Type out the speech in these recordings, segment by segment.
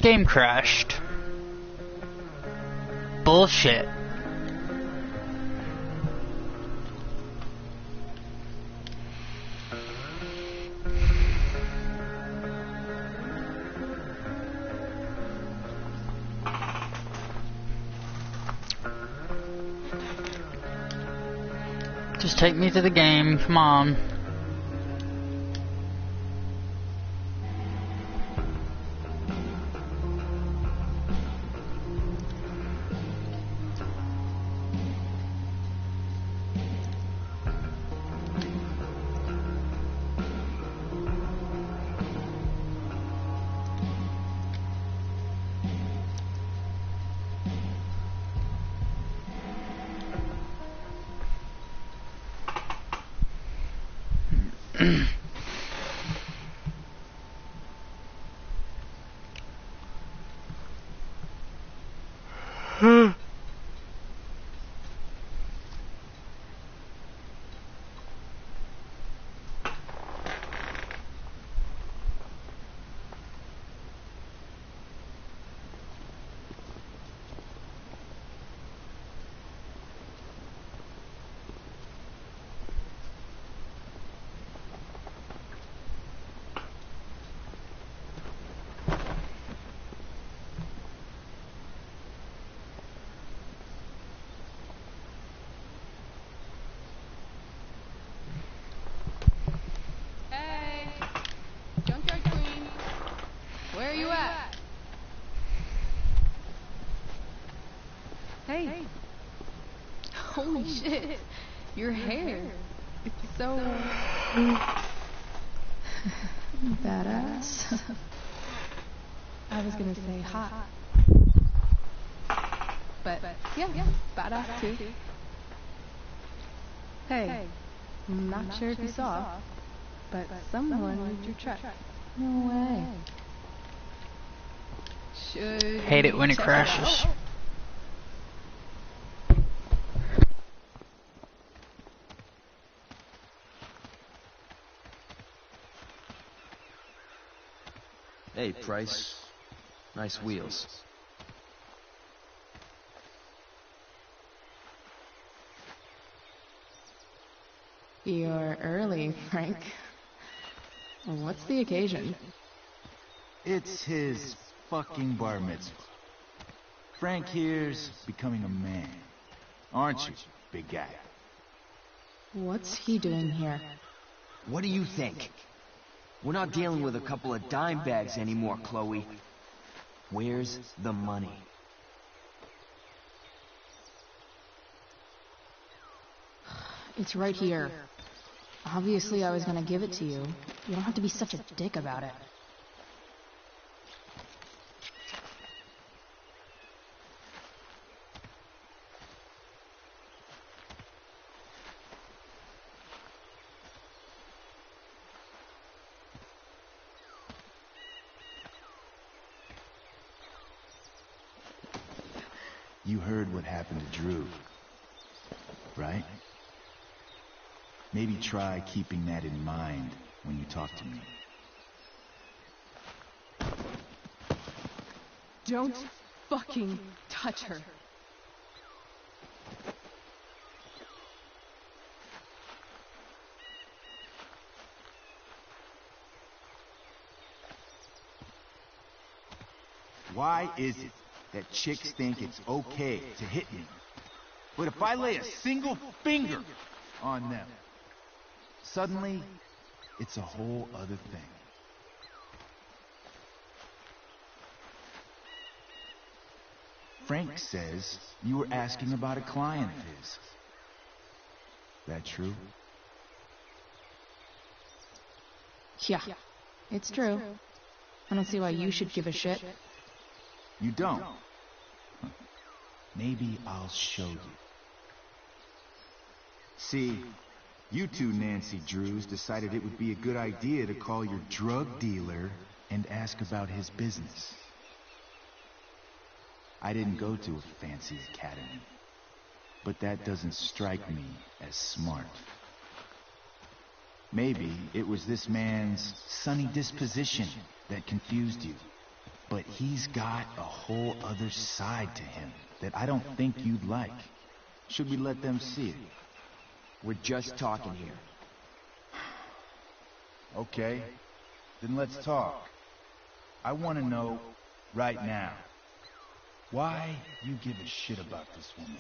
Game crashed. Bullshit. Just take me to the game, come on. Hey. Holy shit. Your hair. It's so... badass. I was gonna say hot. But yeah, badass too. Hey, I'm not sure if you saw, but someone moved your truck. No way. Should Hate it when it crashes. Hey, Price. Nice wheels. You're early, Frank. What's the occasion? It's his fucking bar mitzvah. Frank here's becoming a man. Aren't you, big guy? What's he doing here? What do you think? We're not dealing with a couple of dime bags anymore, Chloe. Where's the money? It's right here. Obviously I was gonna give it to you. You don't have to be such a dick about it. You heard what happened to Drew, right? Maybe try keeping that in mind when you talk to me. Don't fucking touch her. Why is it that chicks think it's okay to hit me, but if I lay a single finger on them, suddenly it's a whole other thing? Frank says you were asking about a client of his. That true? Yeah, it's true. I don't see why you should give a shit. You don't? Maybe I'll show you. See, you two Nancy Drews decided it would be a good idea to call your drug dealer and ask about his business. I didn't go to a fancy academy, but that doesn't strike me as smart. Maybe it was this man's sunny disposition that confused you. But he's got a whole other side to him that I don't think you'd like. Should we let them see it? We're just talking here. Okay, then let's talk. I want to know, right now, why you give a shit about this woman.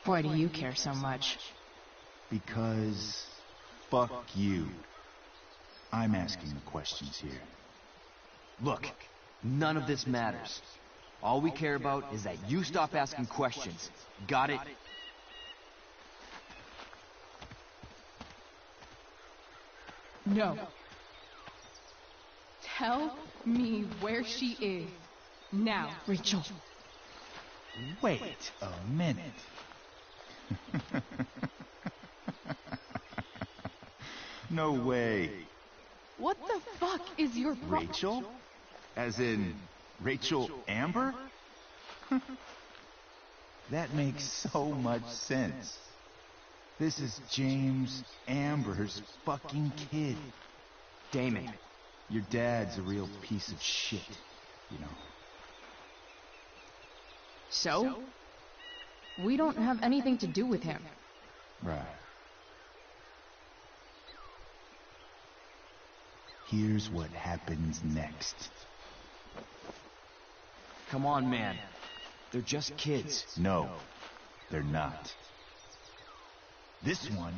Why do you care so much? Because fuck you. I'm asking the questions here. Look, none of this matters. All we care about is that you stop asking questions. Got it? No. Tell me where she is. Now. Rachel. Wait a minute. No way. What the fuck is your problem? Rachel? As in, Rachel Amber? That makes so much sense. This is James Amber's fucking kid. Damon. Your dad's a real piece of shit, you know. So? We don't have anything to do with him. Right. Here's what happens next. Come on, man. They're just kids. No, they're not. This one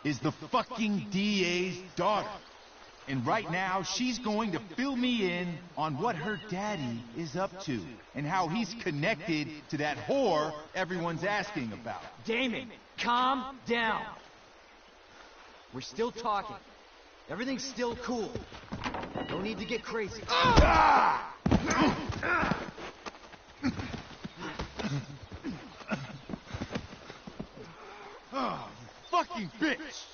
is the fucking DA's daughter. And right now, she's going to fill me in on what her daddy is up to and how he's connected to that whore everyone's asking about. Damon, calm down. We're still talking. Everything's still cool. No need to get crazy. Oh, fucking bitch!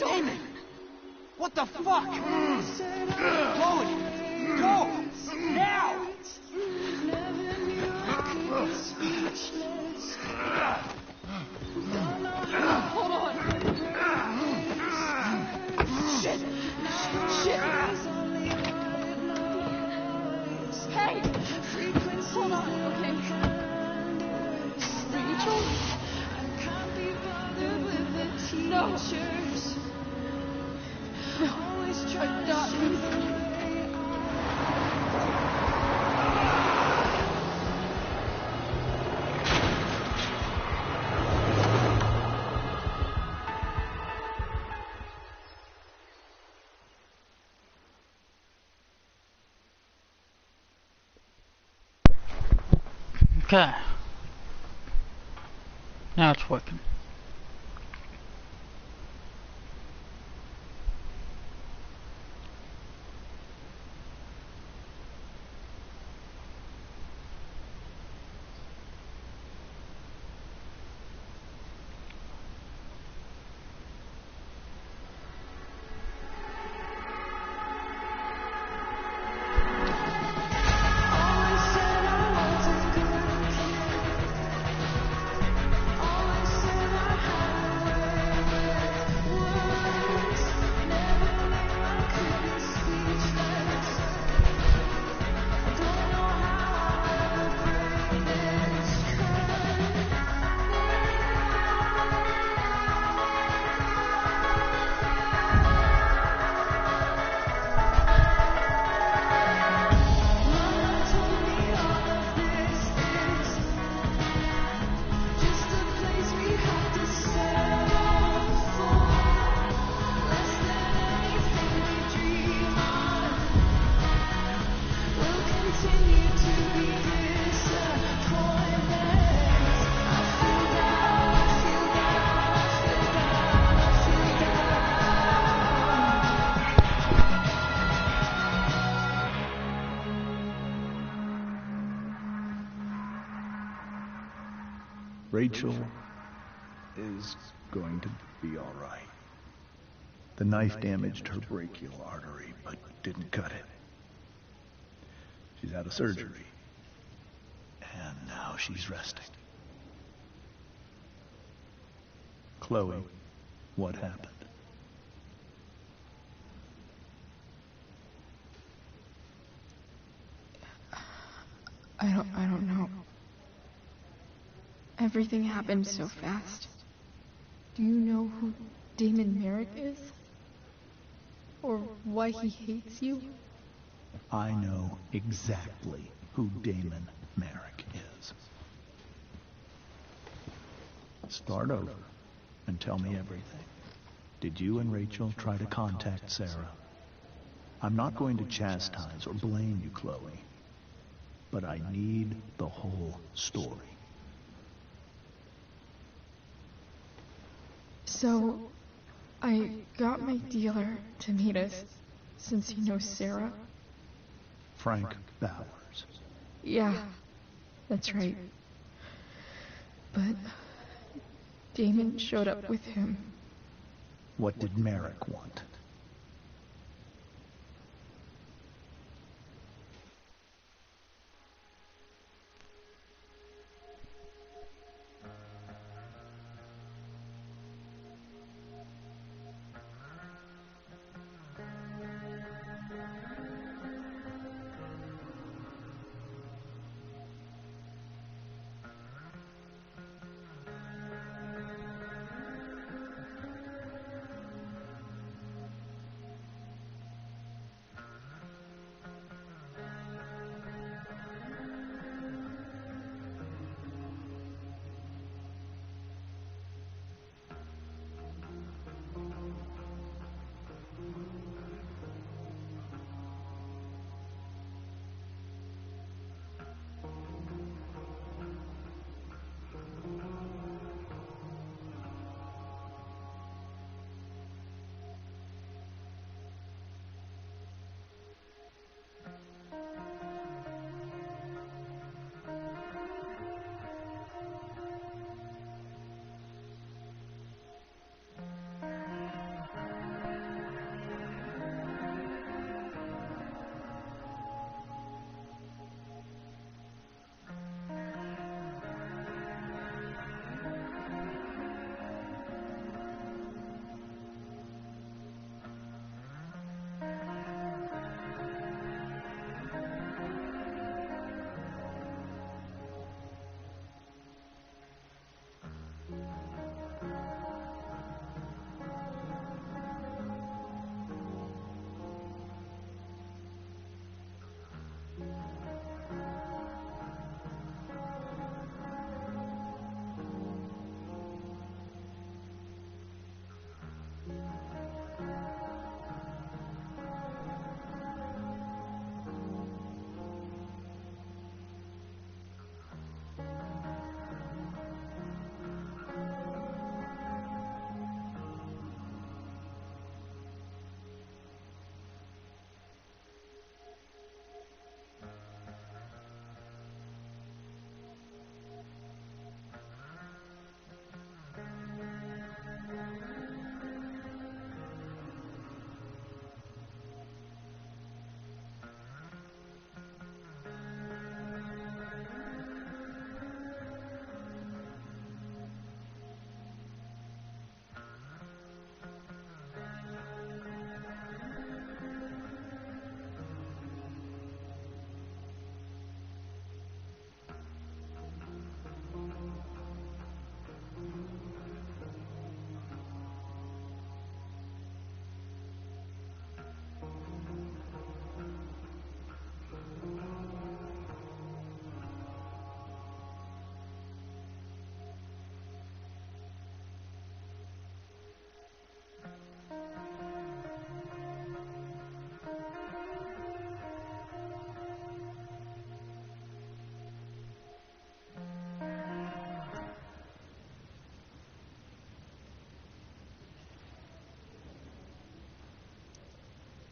Damon! What the fuck? Chloe! Go! Now! Hold on. Shit! Shit! Hey! Hold on, okay? Rachel? No. I'm not. Okay. Now it's working. Rachel is going to be all right. The knife damaged her brachial artery, but didn't cut it. She's had a surgery. And now she's resting. Chloe, what happened? I don't know. Everything happened so fast. Do you know who Damon Merrick is? Or why he hates you? I know exactly who Damon Merrick is. Start over and tell me everything. Did you and Rachel try to contact Sarah? I'm not going to chastise or blame you, Chloe, but I need the whole story. So, I got my dealer to meet us, since he knows Sarah. Frank Bowers. Yeah, that's right. But Damon showed up with him. What did Merrick want?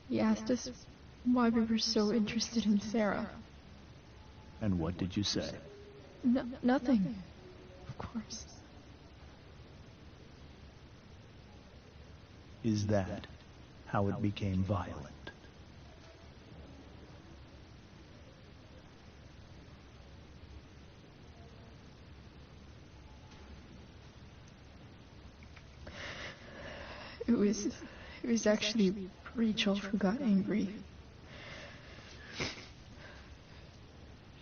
He asked us why we were so interested in Sarah. And what did you say? Nothing. Of course. Is that how it became violent. It was actually Rachel who got angry.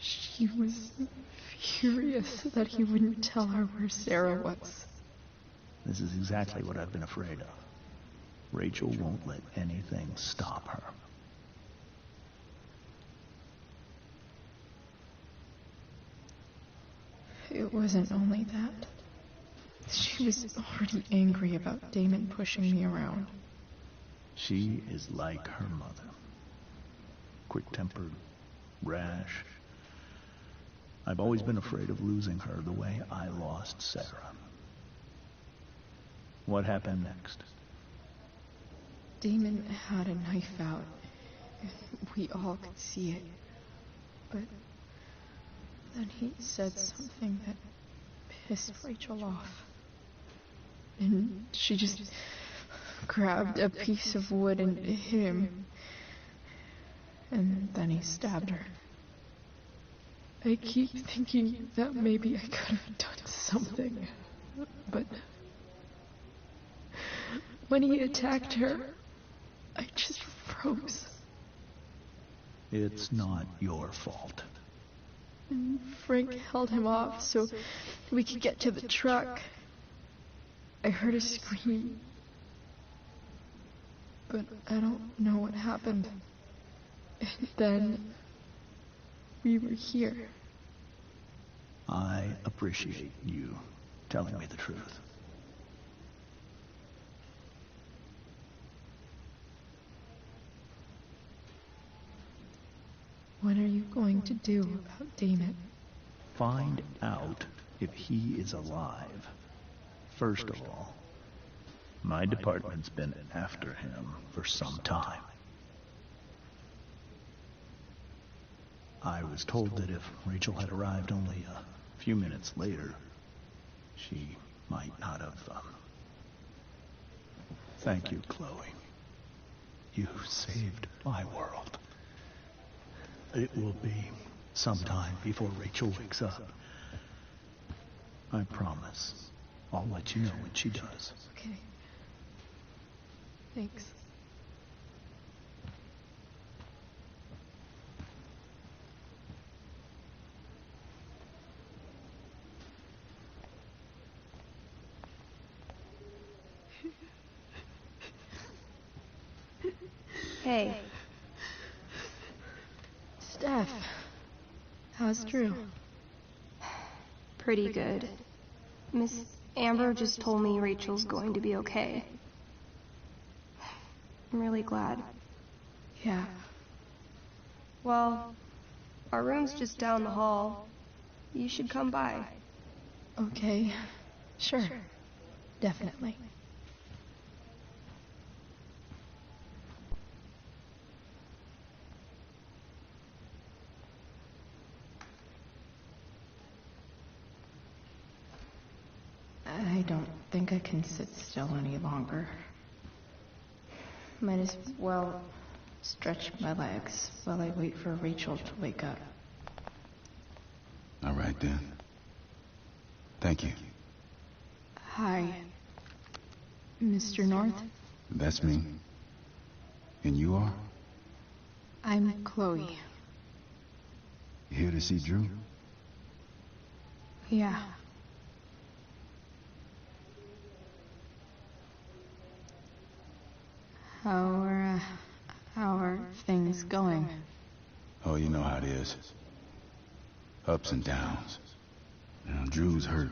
She was furious that he wouldn't tell her where Sarah was. This is exactly what I've been afraid of. Rachel won't let anything stop her. It wasn't only that. She was already angry about Damon pushing me around. She is like her mother. Quick-tempered, rash. I've always been afraid of losing her the way I lost Sarah. What happened next? Damon had a knife out. We all could see it. But then he said something that pissed Rachel off. And she just grabbed a piece of wood and hit him. And then he stabbed her. I keep thinking that maybe I could have done something. But when he attacked her, I just froze. It's not your fault. And Frank held him off so we could get to the truck. I heard a scream, but I don't know what happened. And then we were here. I appreciate you telling me the truth. What are you going to do about Damon? Find out if he is alive. First of all, my department's been after him for some time. I was told that if Rachel had arrived only a few minutes later, she might not have... Thank you, Chloe. You saved my world. It will be some time before Rachel wakes up. I promise. I'll let you know when she does. Okay. Thanks. Hey. Steph, how's Drew? Pretty good. Miss Amber just told me Rachel's going to be okay. I'm really glad. Yeah. Well, our room's just down the hall. You should come by. Okay. Sure. Definitely. I don't think I can sit still any longer. Might as well stretch my legs while I wait for Rachel to wake up. All right, then. Thank you. Hi, Mr. North. That's me. And you are? I'm Chloe. Here to see Drew? Yeah. How are things going? Oh, you know how it is. Ups and downs. Now, Drew's hurt,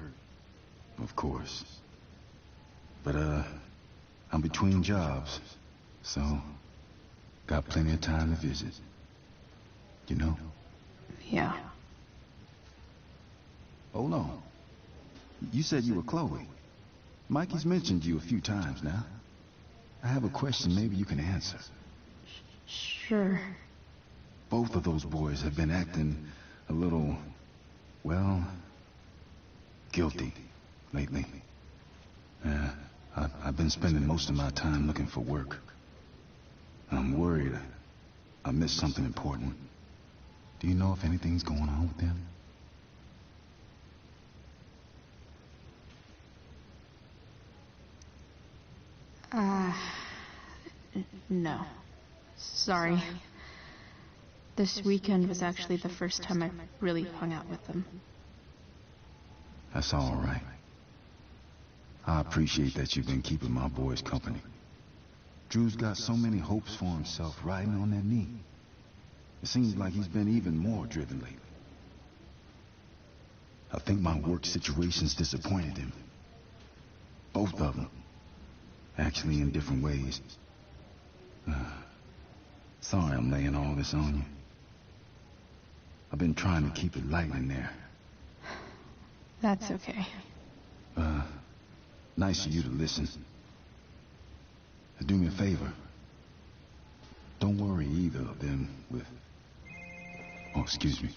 of course. But, I'm between jobs, so got plenty of time to visit. You know? Yeah. Hold on. You said you were Chloe. Mikey's mentioned you a few times now. I have a question maybe you can answer. Sure. Both of those boys have been acting a little, well, guilty lately. I've been spending most of my time looking for work. I'm worried. I missed something important. Do you know if anything's going on with them? No. Sorry. This weekend was actually the first time I really hung out with them. That's all right. I appreciate that you've been keeping my boys company. Drew's got so many hopes for himself riding on that knee. It seems like he's been even more driven lately. I think my work situation's disappointed him. Both of them. Actually, in different ways. Sorry I'm laying all this on you. I've been trying to keep it light in there. That's okay. Nice of you to listen. Do me a favor. Don't worry either of them with... Oh, excuse me.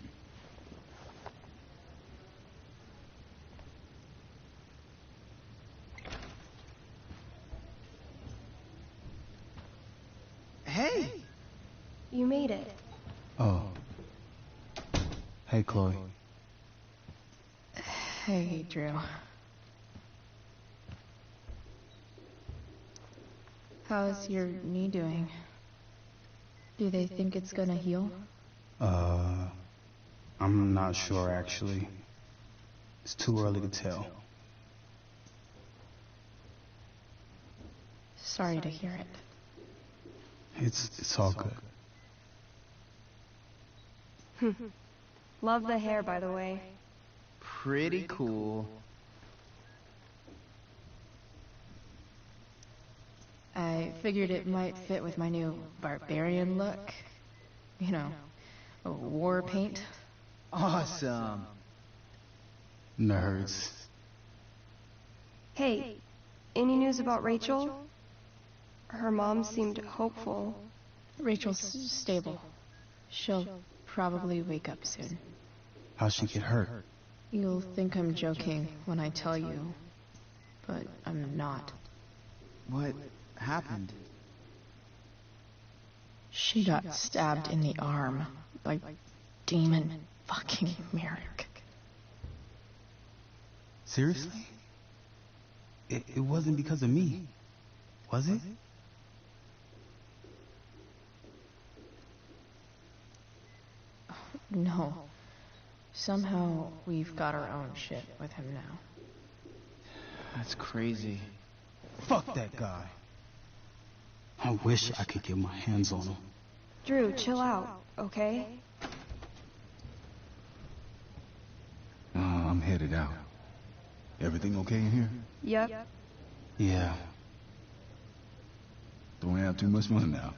Hey! You made it. Oh. Hey, Chloe. Hey, Drew. How's your knee doing? Do they think it's gonna heal? I'm not sure, actually. It's too early to tell. Sorry to hear it. It's all good. Love the hair, by the way. Pretty cool. I figured it might fit with my new barbarian look. You know, war paint. Awesome. Nerds. Hey, any news about Rachel? Her mom seemed hopeful. Rachel's stable. She'll probably wake up soon. How'd she get hurt? You'll think I'm joking when I tell you, but I'm not. What happened? She got stabbed in the arm by Demon fucking Merrick. Seriously? It wasn't because of me, was it? No. Somehow we've got our own shit with him now. That's crazy. Fuck that guy. I wish I could get my hands on him. Drew, chill out, okay? I'm headed out. Everything okay in here? Yep. Yeah. Don't have too much fun now.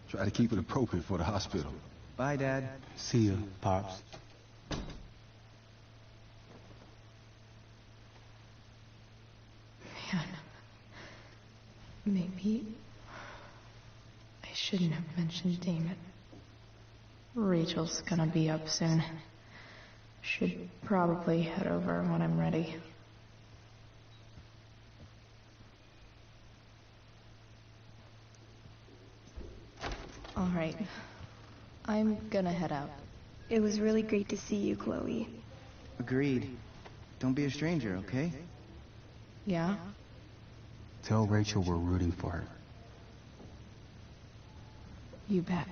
Try to keep it appropriate for the hospital. Bye, Dad. See ya, Pops. Man. Maybe I shouldn't have mentioned Damon. Rachel's gonna be up soon. Should probably head over when I'm ready. All right. I'm gonna head out. It was really great to see you, Chloe. Agreed. Don't be a stranger, okay? Yeah? Tell Rachel we're rooting for her. You bet.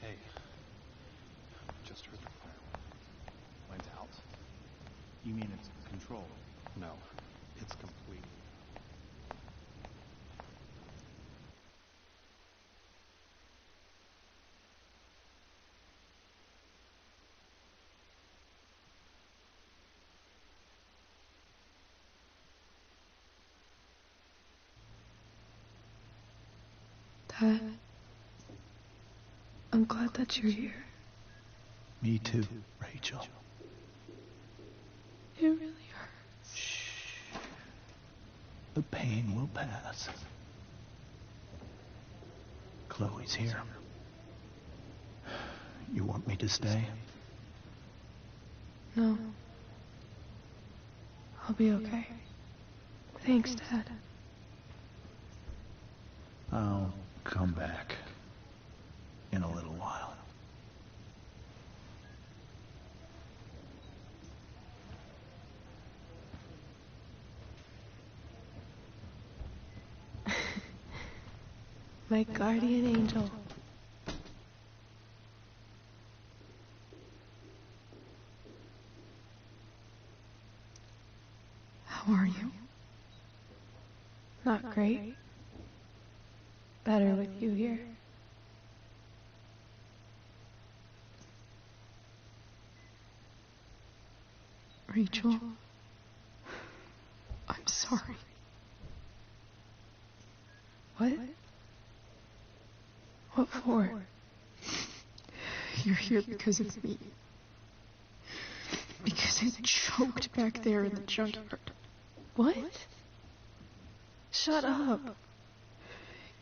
Hey. Just heard the fire. Went out. You mean it's controlled? No. It's complete. Dad, I'm glad that you're here. Me too, Rachel. It really hurts. Shh. The pain will pass. Chloe's here. You want me to stay? No. I'll be okay. Thanks, Dad. I'll come back in a little while. My guardian angel. How are you? Not great. Better with you here. Rachel, I'm sorry. What? What for? You're here because of me. Because I choked back there in the junkyard. What? Shut up.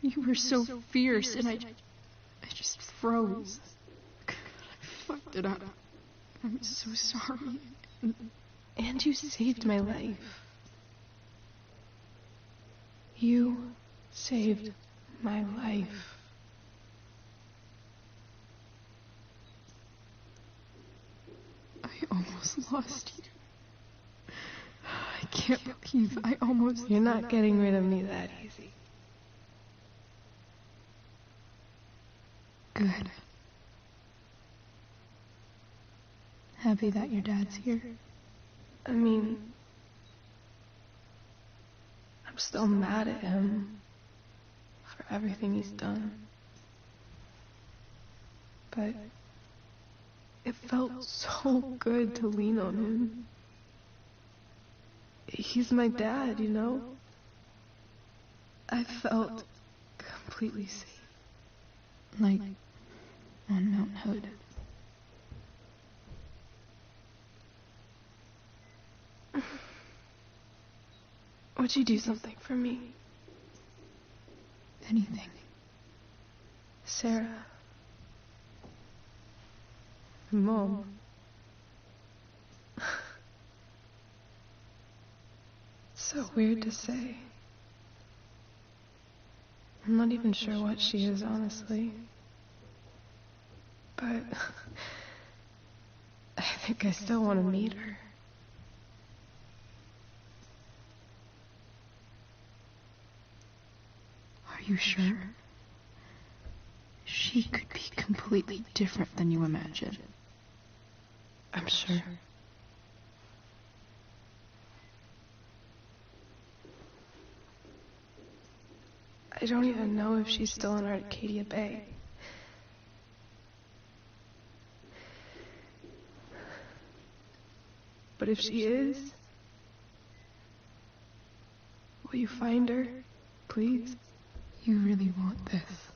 You were so fierce and I just froze. I fucked it up. I'm so sorry. And you saved my life. You saved my life. I almost lost you. I can't believe I almost... You're not getting rid of me that easy. Good. Happy that your dad's here. I mean, I'm still mad at him for everything he's done. But it felt so good to lean on him. He's my dad, you know? I felt completely safe. Like on Mount Hood. Would you do something for me? Anything. Sarah. Mom. It's so weird to say. I'm not even sure what she is, honestly. But I think I still want to meet her. Are you sure? She could be completely different than you imagine. I'm sure. I don't even know if she's still in Arcadia Bay. But if she is, will you find her, please? You really want this,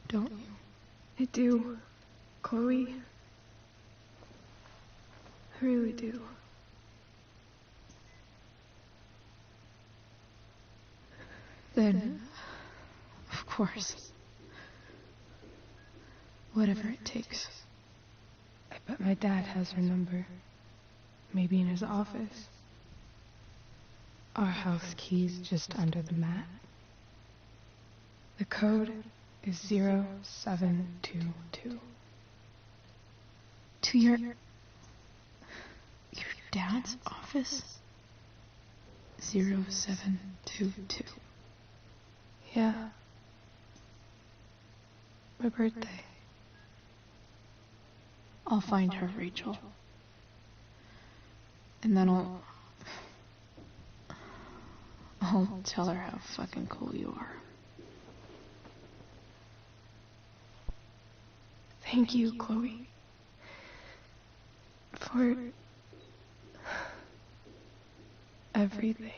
don't you? I do, Chloe. I really do. Then, of course, whatever it takes. I bet my dad has her number. Maybe in his office. Our house key's just under the mat. The code is 0722. To your dad's office? 0722. Yeah. My birthday. I'll find her, Rachel. And then I'll tell her how fucking cool you are. Thank you, Chloe. For everything.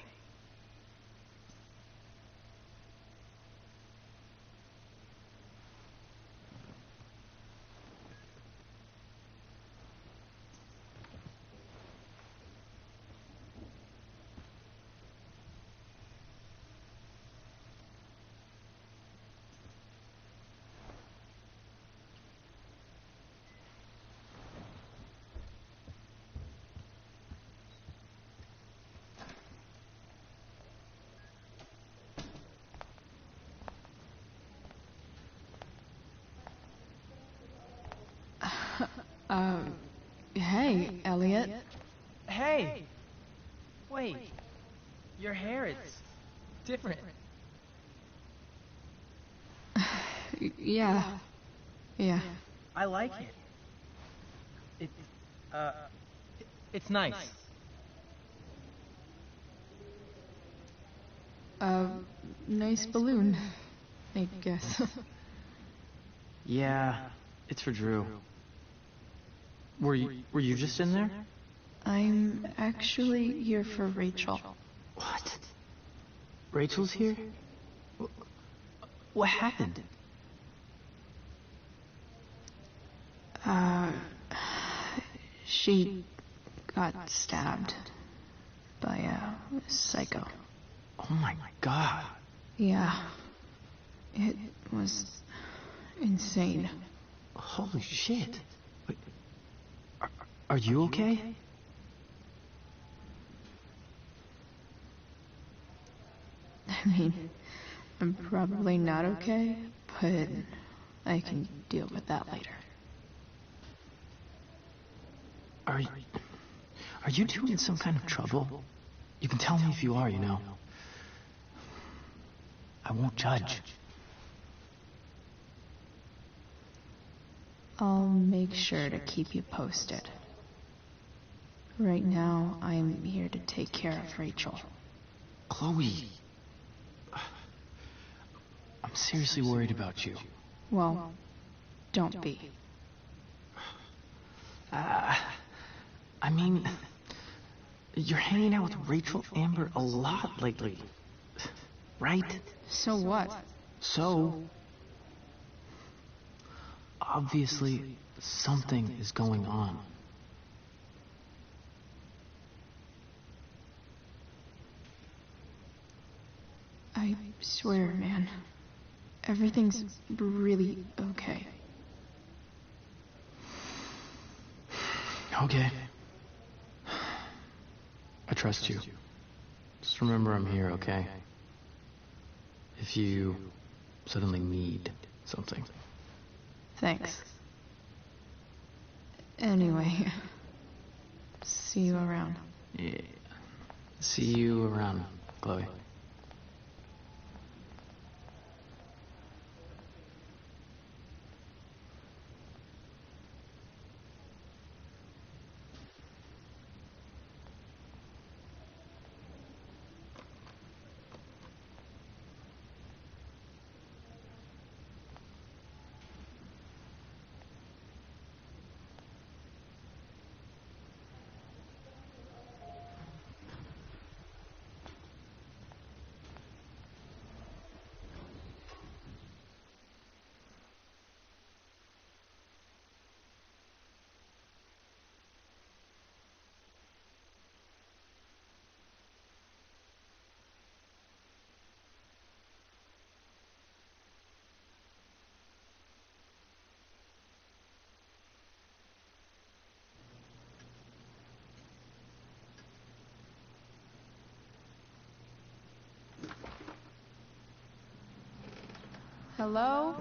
Hey, Elliot. Hey! Wait. Your hair, it's different. Yeah. Yeah. I like it. It's nice. Nice balloon, I guess. Yeah, it's for Drew. Were you just in there? I'm actually here for Rachel. What? Rachel's here? What happened? She got stabbed by a psycho. Oh my god. Yeah. It was insane. Holy shit. Wait, are you okay? I mean, I'm probably not okay, but I can deal with that later. Are you two in some kind of trouble? You can tell me if you are, you know. I won't judge. I'll make sure to keep you posted. Right now, I'm here to take care of Rachel. Chloe. I'm seriously worried about you. Well, don't be. I mean, you're hanging out with Rachel Amber a lot lately. Right? So what? So, obviously, something is going on. I swear, man. Everything's really okay. Okay. I trust you. Just remember I'm here, okay? If you suddenly need something. Thanks. Anyway, see you around. Yeah. See you around, Chloe. Hello?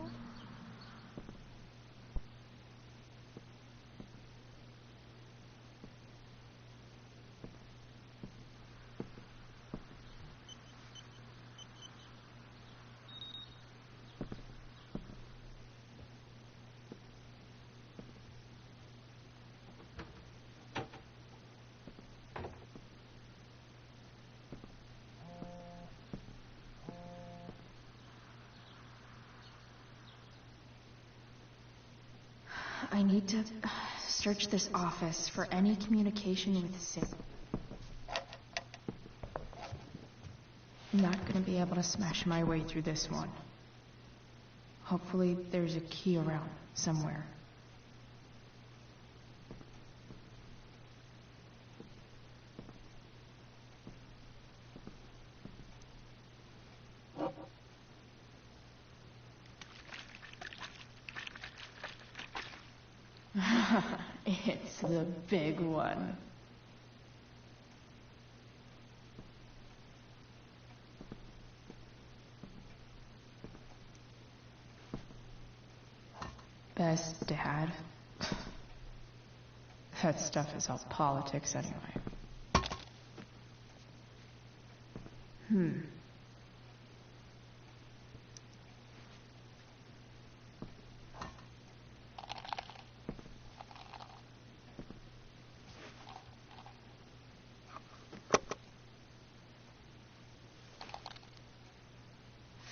I need to search this office for any communication with Sarah. I'm not gonna be able to smash my way through this one. Hopefully there's a key around somewhere. It's the big one. Best dad. That stuff is all politics anyway.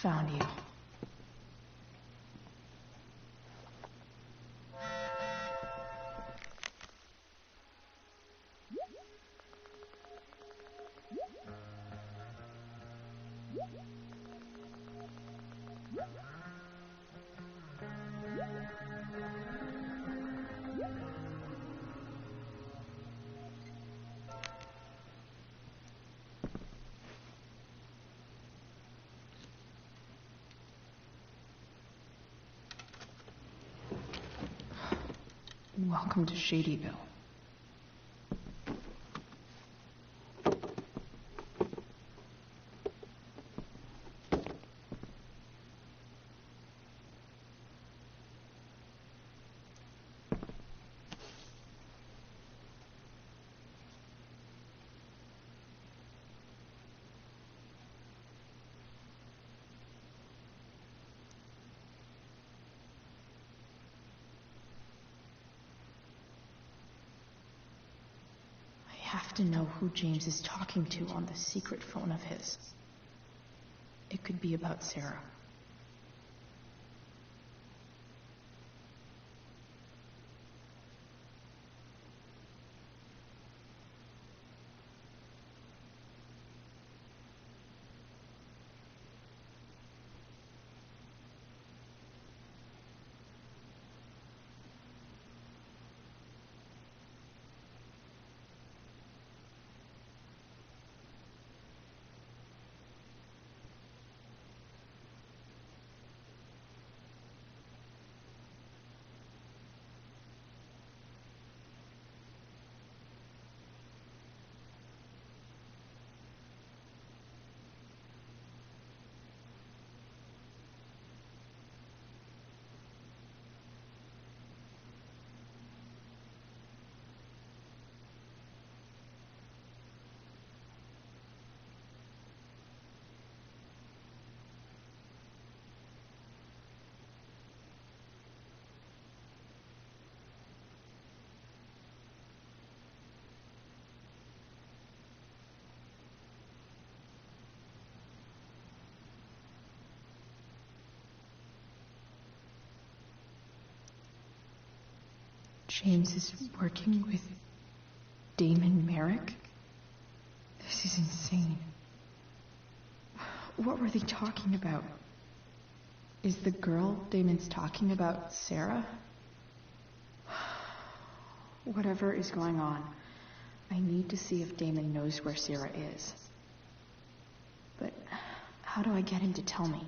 Found you. Welcome to Shadyville. I have to know who James is talking to on the secret phone of his. It could be about Sarah. James is working with Damon Merrick? This is insane. What were they talking about? Is the girl Damon's talking about Sarah? Whatever is going on, I need to see if Damon knows where Sarah is. But how do I get him to tell me?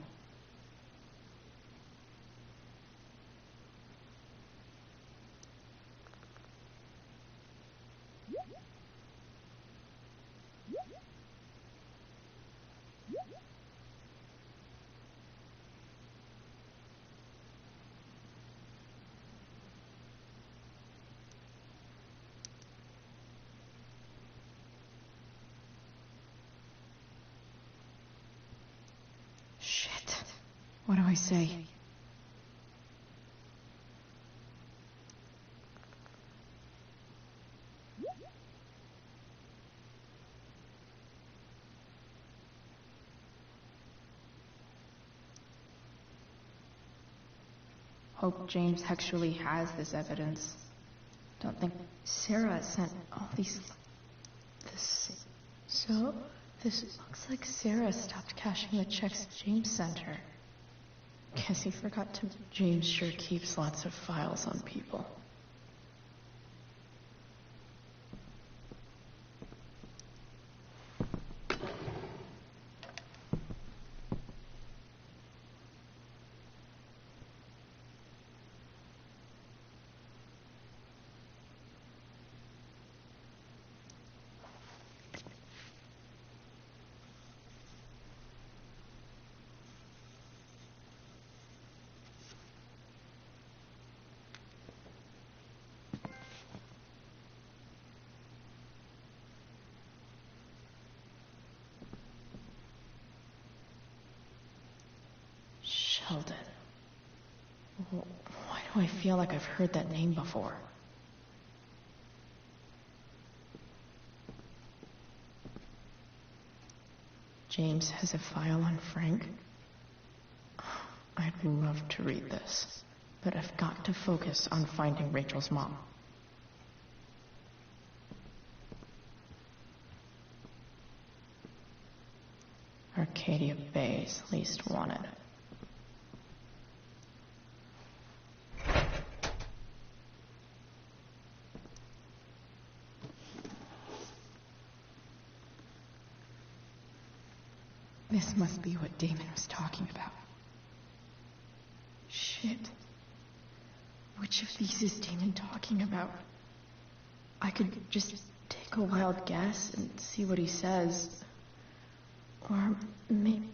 Shit. What do I say? Hope James actually has this evidence. Don't think Sarah sent all these... So, this looks like Sarah stopped cashing the checks James sent her. Guess he forgot to... James sure keeps lots of files on people. Sheldon. Why do I feel like I've heard that name before? James has a file on Frank? I'd love to read this, but I've got to focus on finding Rachel's mom. Arcadia Bay's least wanted. This must be what Damon was talking about. Shit. Which of these is Damon talking about? I could just take a wild guess and see what he says. Or maybe...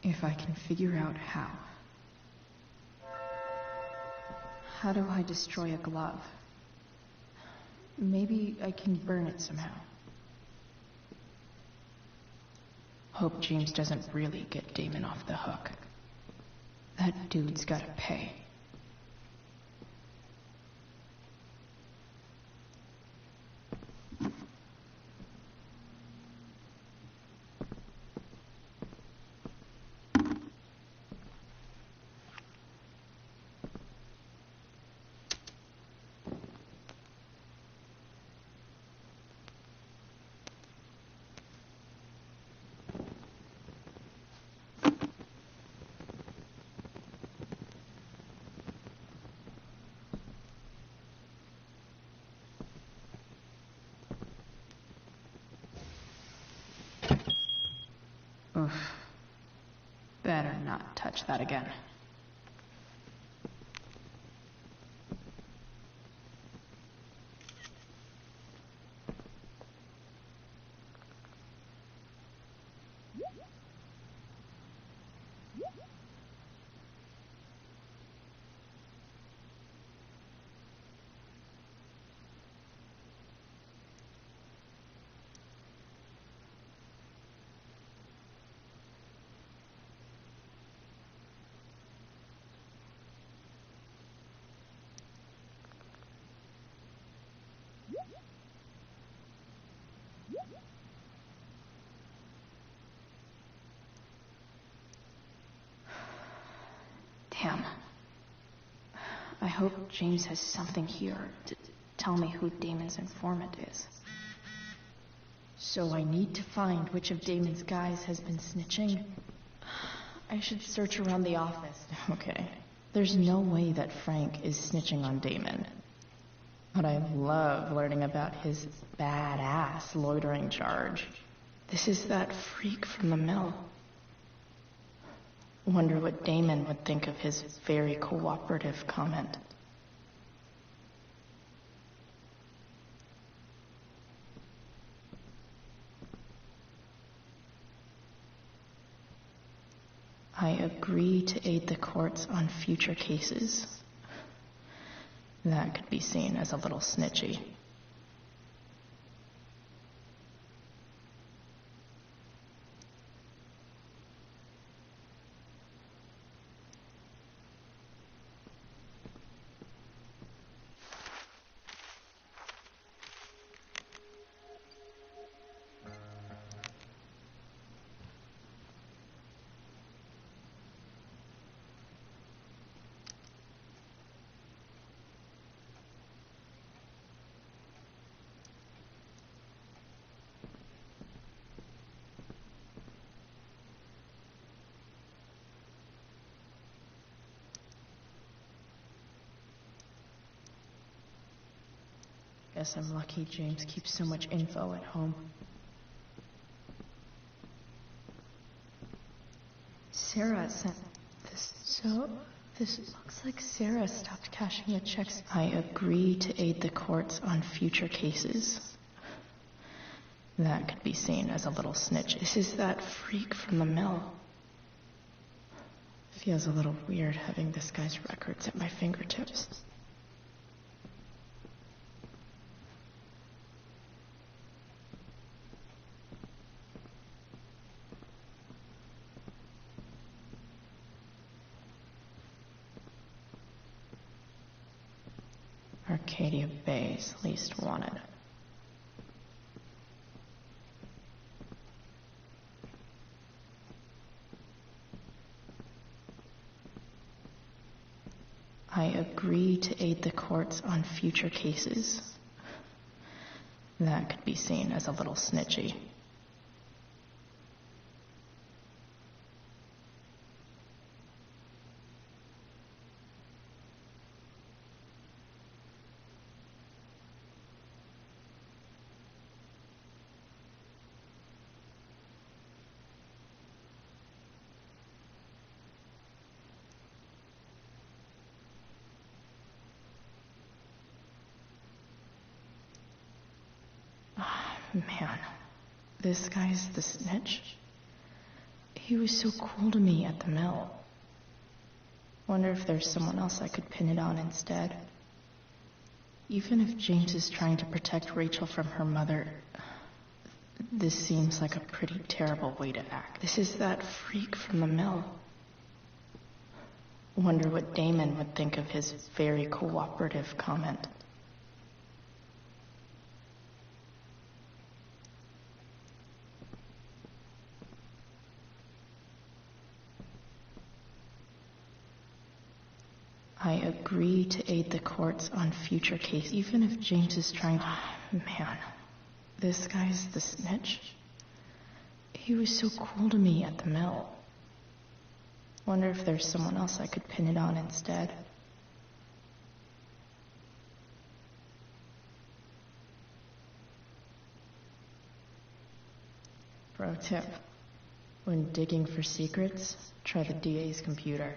If I can figure out how. How do I destroy a glove? Maybe I can burn it somehow. Hope James doesn't really get Damon off the hook. That dude's gotta pay. Oof. Better not touch that again. Damn. I hope James has something here to tell me who Damon's informant is. So I need to find which of Damon's guys has been snitching. I should search around the office. Okay. There's no way that Frank is snitching on Damon. But I love learning about his badass loitering charge. This is that freak from the mill. Wonder what Damon would think of his very cooperative comment. I agree to aid the courts on future cases. That could be seen as a little snitchy. Guess I'm lucky James keeps so much info at home. Sarah sent this. So, this looks like Sarah stopped cashing the checks. I agree to aid the courts on future cases. That could be seen as a little snitch. This is that freak from the mill. Feels a little weird having this guy's records at my fingertips. Arcadia Bay's least wanted. I agree to aid the courts on future cases. That could be seen as a little snitchy. Man, this guy's the snitch. He was so cool to me at the mill. Wonder if there's someone else I could pin it on instead. Even if James is trying to protect Rachel from her mother, this seems like a pretty terrible way to act. This is that freak from the mill. Wonder what Damon would think of his very cooperative comment. I agree to aid the courts on future cases, even if James is trying to... Man, this guy's the snitch. He was so cool to me at the mill. Wonder if there's someone else I could pin it on instead. Pro tip. When digging for secrets, try the DA's computer.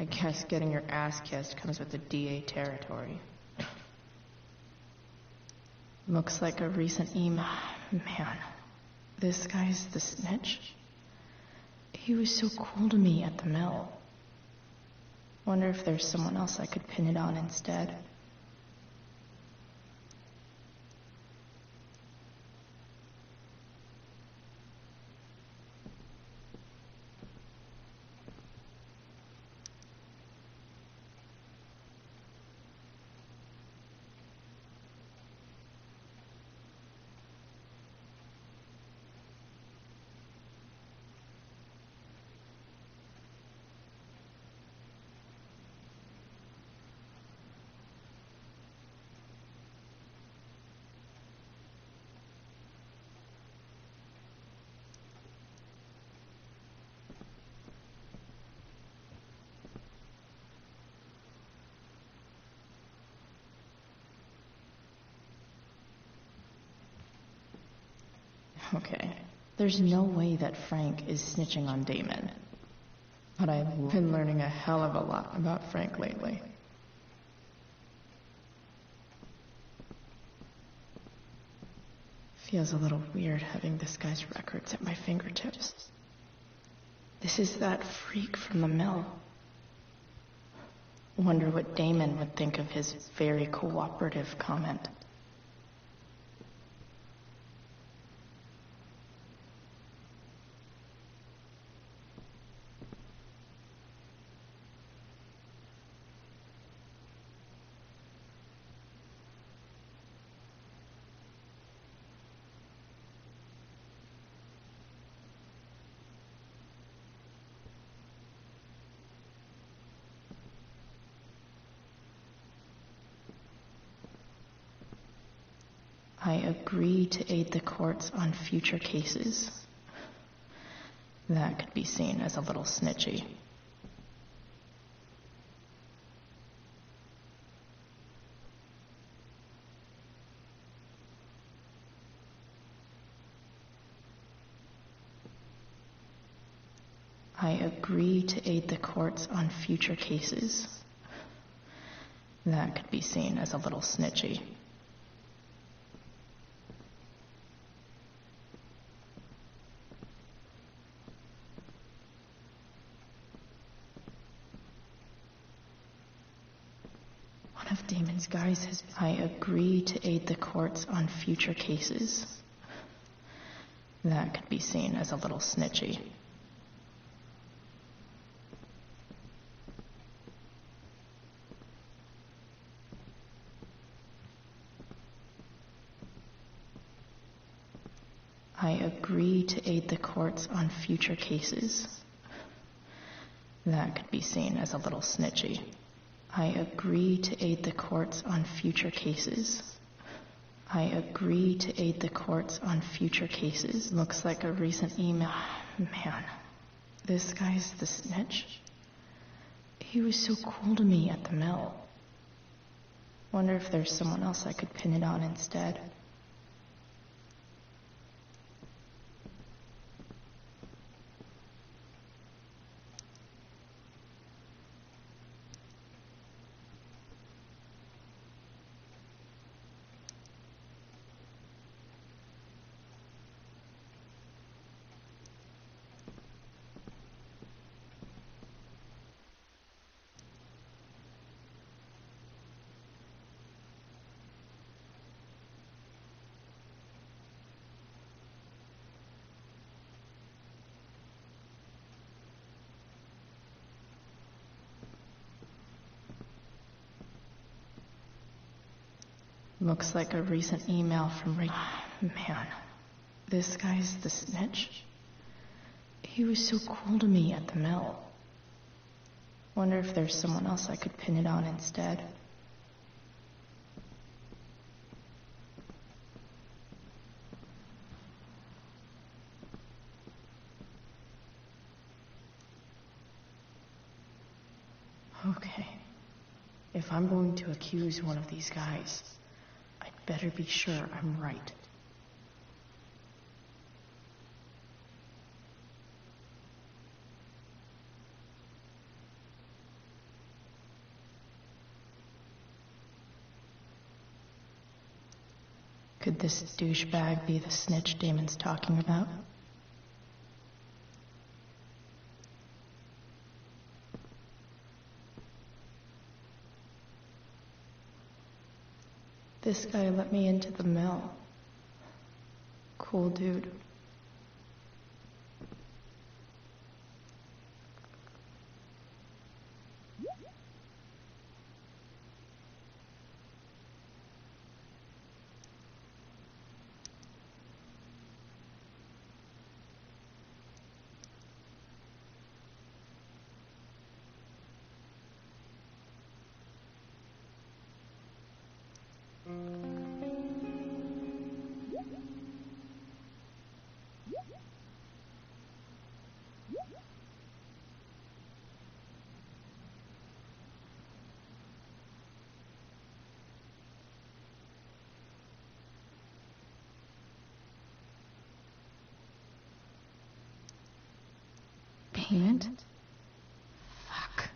I guess getting your ass kissed comes with the DA territory. Looks like a recent email. Man, this guy's the snitch. He was so cool to me at the mill. Wonder if there's someone else I could pin it on instead. Okay, there's no way that Frank is snitching on Damon. But I've been learning a hell of a lot about Frank lately. Feels a little weird having this guy's records at my fingertips. This is that freak from the mill. Wonder what Damon would think of his very cooperative comment. I agree to aid the courts on future cases. That could be seen as a little snitchy. I agree to aid the courts on future cases. That could be seen as a little snitchy. One of Damon's guys has... I agree to aid the courts on future cases. That could be seen as a little snitchy. I agree to aid the courts on future cases. That could be seen as a little snitchy. I agree to aid the courts on future cases. I agree to aid the courts on future cases. Looks like a recent email. Man, this guy's the snitch. He was so cool to me at the mill. Wonder if there's someone else I could pin it on instead. Looks like a recent email from Man, this guy's the snitch. He was so cool to me at the mill. Wonder if there's someone else I could pin it on instead. Okay. If I'm going to accuse one of these guys, I'd better be sure I'm right. Could this douchebag be the snitch Damon's talking about? This guy let me into the mill. Cool dude. Payment? Fuck.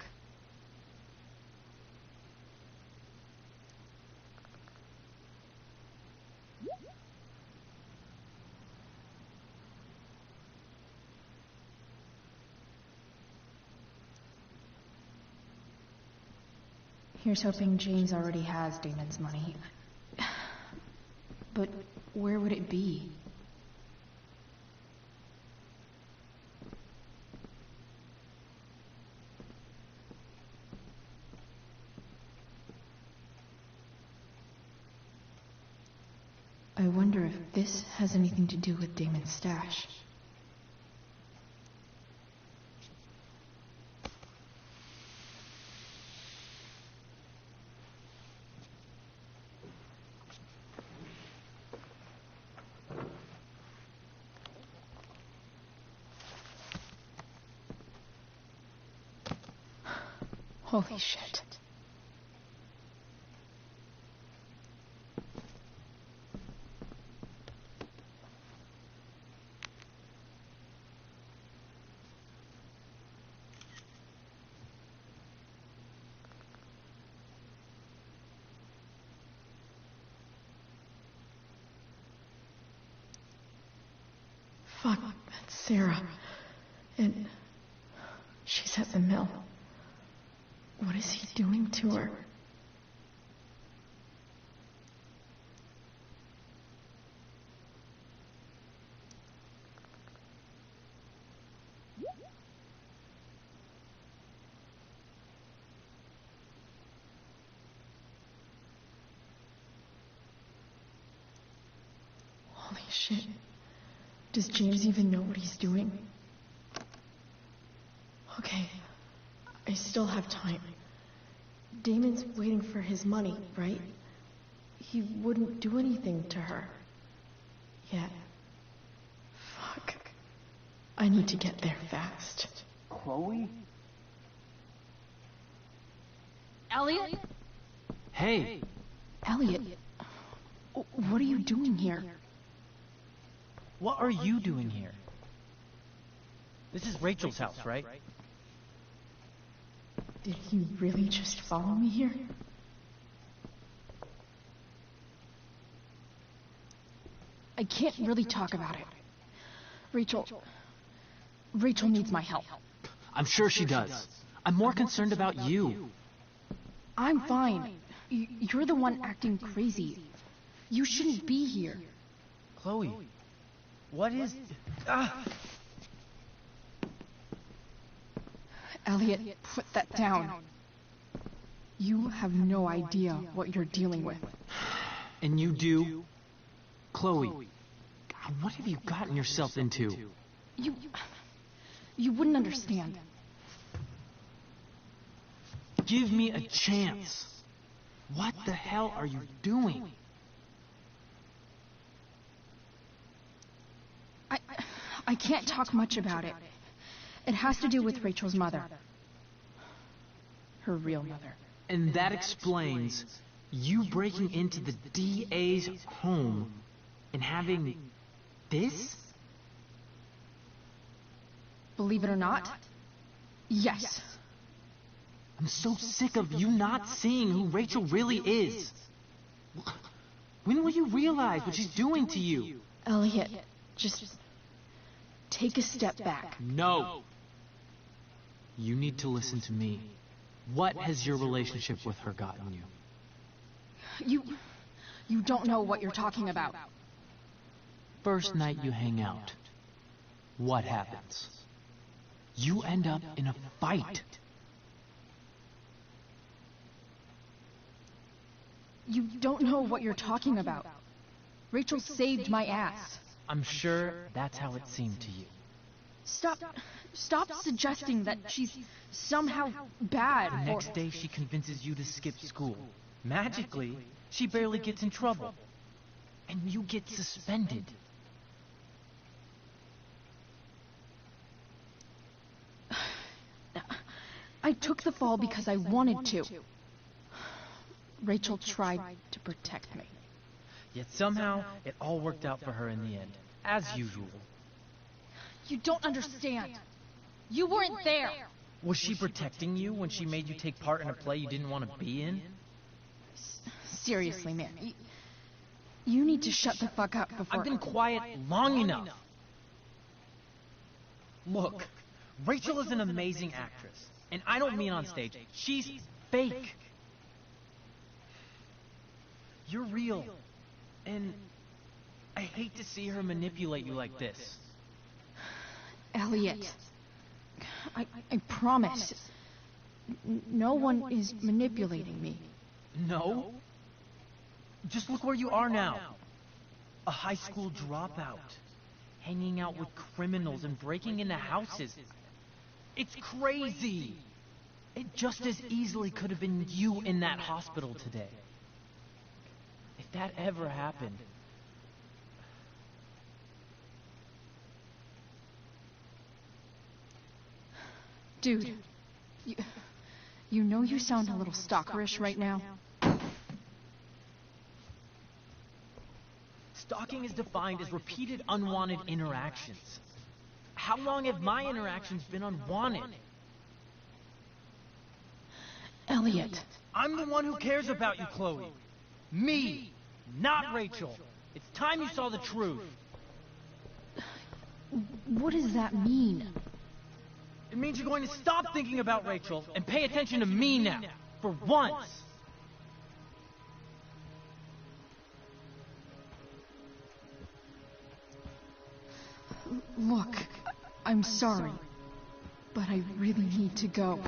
Here's hoping James already has Damon's money. But where would it be? I wonder if this has anything to do with Damon's stash. Holy shit. Fuck, that's Sarah. And she's at the mill. What is he doing to her? Holy shit. Does James even know what he's doing? Okay, I still have time. Damon's waiting for his money, right? He wouldn't do anything to her. Yet. Fuck. I need to get there fast. Chloe? Elliot? Hey, Elliot, what are you doing here? What are you doing here? This is Rachel's house, right? Did he really just follow me here? I can't really talk about it. Rachel needs my help. I'm sure she does. I'm more concerned about you. I'm fine. You're the one acting crazy. You shouldn't be here. Chloe, what is... Ah! Elliot, put that down. You have no idea what you're dealing with. And you do? Chloe, God, what have you gotten yourself into? You wouldn't understand. Give me a chance. What the hell are you doing? I can't talk much about it. It has to do with Rachel's mother. Her real mother. And that explains you breaking into the DA's home and having this? Believe it or not, yes. I'm so sick of you not seeing who Rachel really is. When will you realize what she's doing to you? Elliot, just take a step back. No. You need to listen to me. What has your relationship with her gotten you? You don't know what you're talking about. First night you hang out, what happens? You end up in a fight. You don't know what you're talking about. Rachel saved my ass. I'm sure that's how it seemed to you. Stop suggesting that she's somehow bad. The next day she convinces you to skip school. Magically, she barely gets in trouble. And you get suspended. I took the fall because I wanted to. Rachel tried to protect me. Yet somehow, it all worked out for her in the end. As usual. You don't understand. You weren't there. Was she protecting you when she made you take part in a play you didn't want to be in? Seriously, man. You need to shut the fuck up before... I've been quiet long enough. Look, Rachel is an amazing actress. And I don't mean on stage. She's fake. You're real. And I hate to see her manipulate you like this. Elliot, I promise. No one is manipulating me. No? Just look where you are now. A high school dropout. Hanging out with criminals and breaking into houses. It's crazy. It just as easily could have been you in that hospital today. If that ever happened... Dude, You know you sound a little stalkerish right now. Stalking is defined as repeated unwanted interactions. How long have my interactions been unwanted? Elliot. I'm the one who cares about you, Chloe. Me, not Rachel. It's time you saw the truth. What does that mean? It means you're going to stop thinking about Rachel and pay attention to me now, for once. Look, I'm sorry, but I really need to go.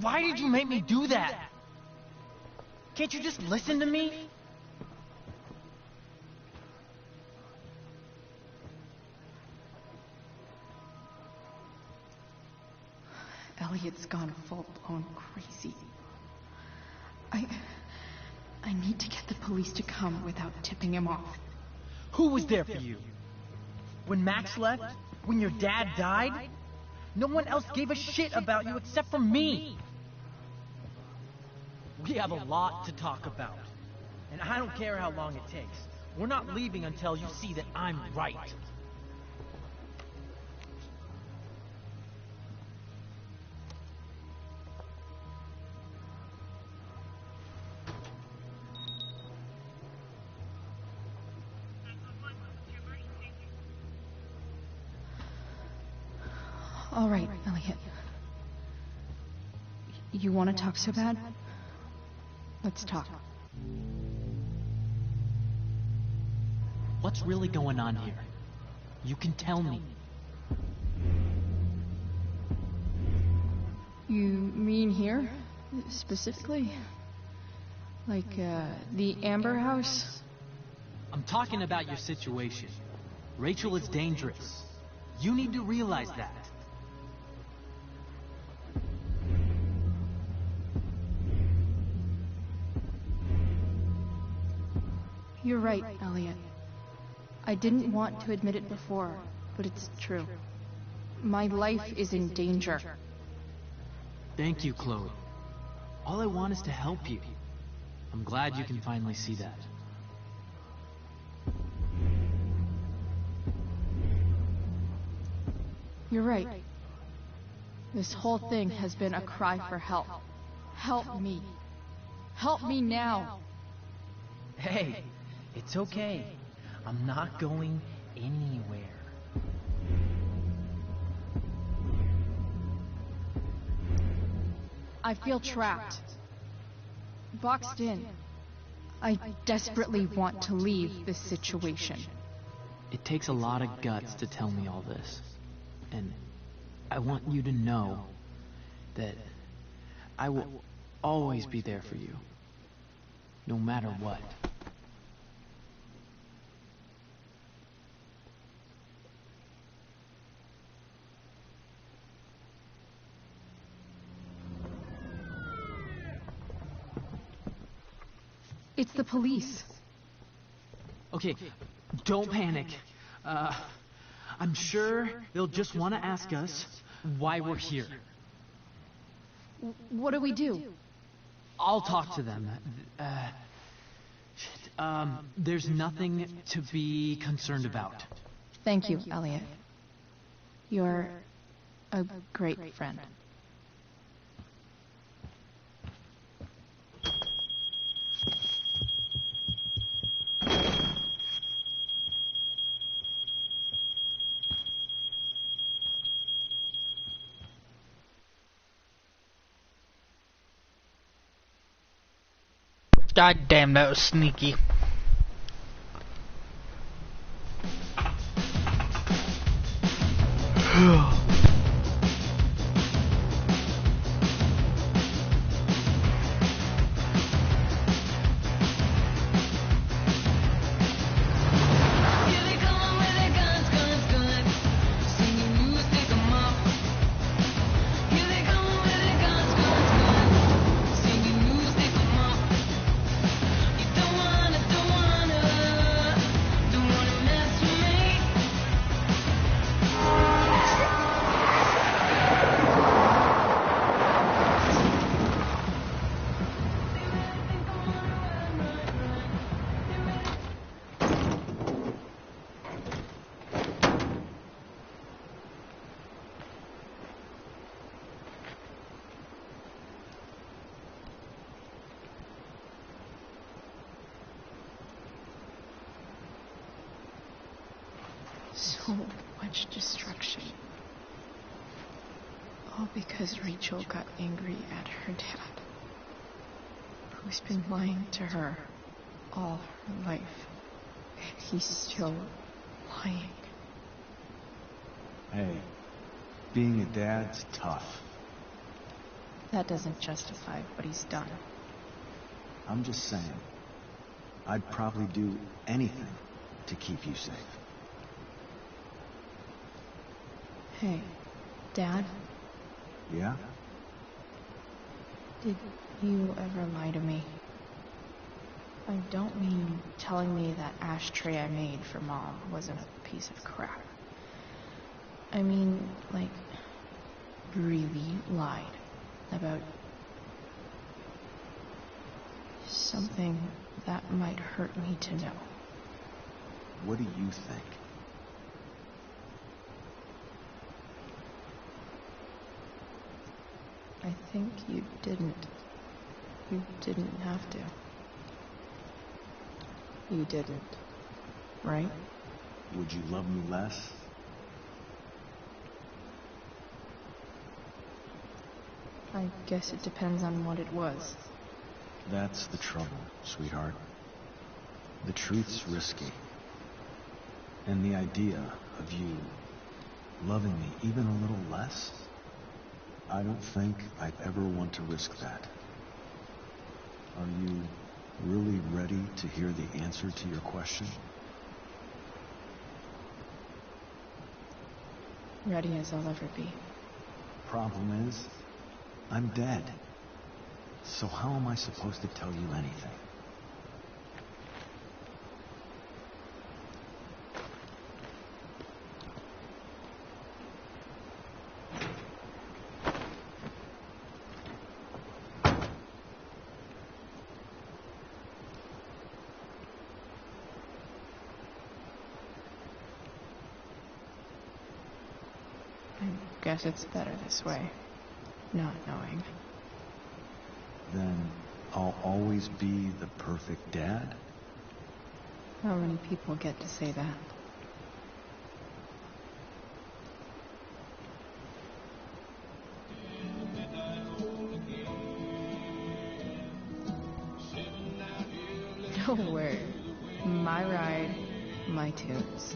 Why did you make me do that? Can't you just listen to me? Elliot's gone full-blown crazy. I need to get the police to come without tipping him off. Who was there for you? When Max left? When your dad died? No one else gave a shit about you except for me. We have a lot to talk about. And I don't care how long it takes. We're not leaving until you see that I'm right. All right, Elliot. You want to talk so bad? Let's talk. What's really going on here? You can tell me. You mean here? Specifically? Like, the Amber House? I'm talking about your situation. Rachel is dangerous. You need to realize that. You're right, Elliot. I didn't want to admit it before, but it's true. My life is in danger. Thank you, Chloe. All I want is to help you. I'm glad you can finally see that. You're right. This whole thing has been a cry for help. Help me. Help me now. Hey, it's okay. I'm not going anywhere. I feel trapped. Boxed in. I desperately want to leave this situation. It takes a lot of guts to tell me all this. And I want you to know that I will always be there for you. No matter what. It's the police. Okay, don't panic. I'm sure they'll just want to ask us why we're here. What do we do? I'll talk to them. There's nothing to be concerned about. Thank you, Elliot. You're a great friend. God damn, that was sneaky. So much destruction. All because Rachel got angry at her dad, who's been lying to her all her life. And he's still lying. Hey, being a dad's tough. That doesn't justify what he's done. I'm just saying, I'd probably do anything to keep you safe. Hey, Dad? Yeah? Did you ever lie to me? I don't mean telling me that ashtray I made for Mom wasn't a piece of crap. I mean, like, really lied about something that might hurt me to know. What do you think? I think you didn't. You didn't have to. You didn't. Right? Would you love me less? I guess it depends on what it was. That's the trouble, sweetheart. The truth's risky. And the idea of you loving me even a little less, I don't think I'd ever want to risk that. Are you really ready to hear the answer to your question? Ready as I'll ever be. Problem is, I'm dead. So how am I supposed to tell you anything? I guess it's better this way. Not knowing. Then I'll always be the perfect dad? How many people get to say that? Don't worry. My ride, my tunes.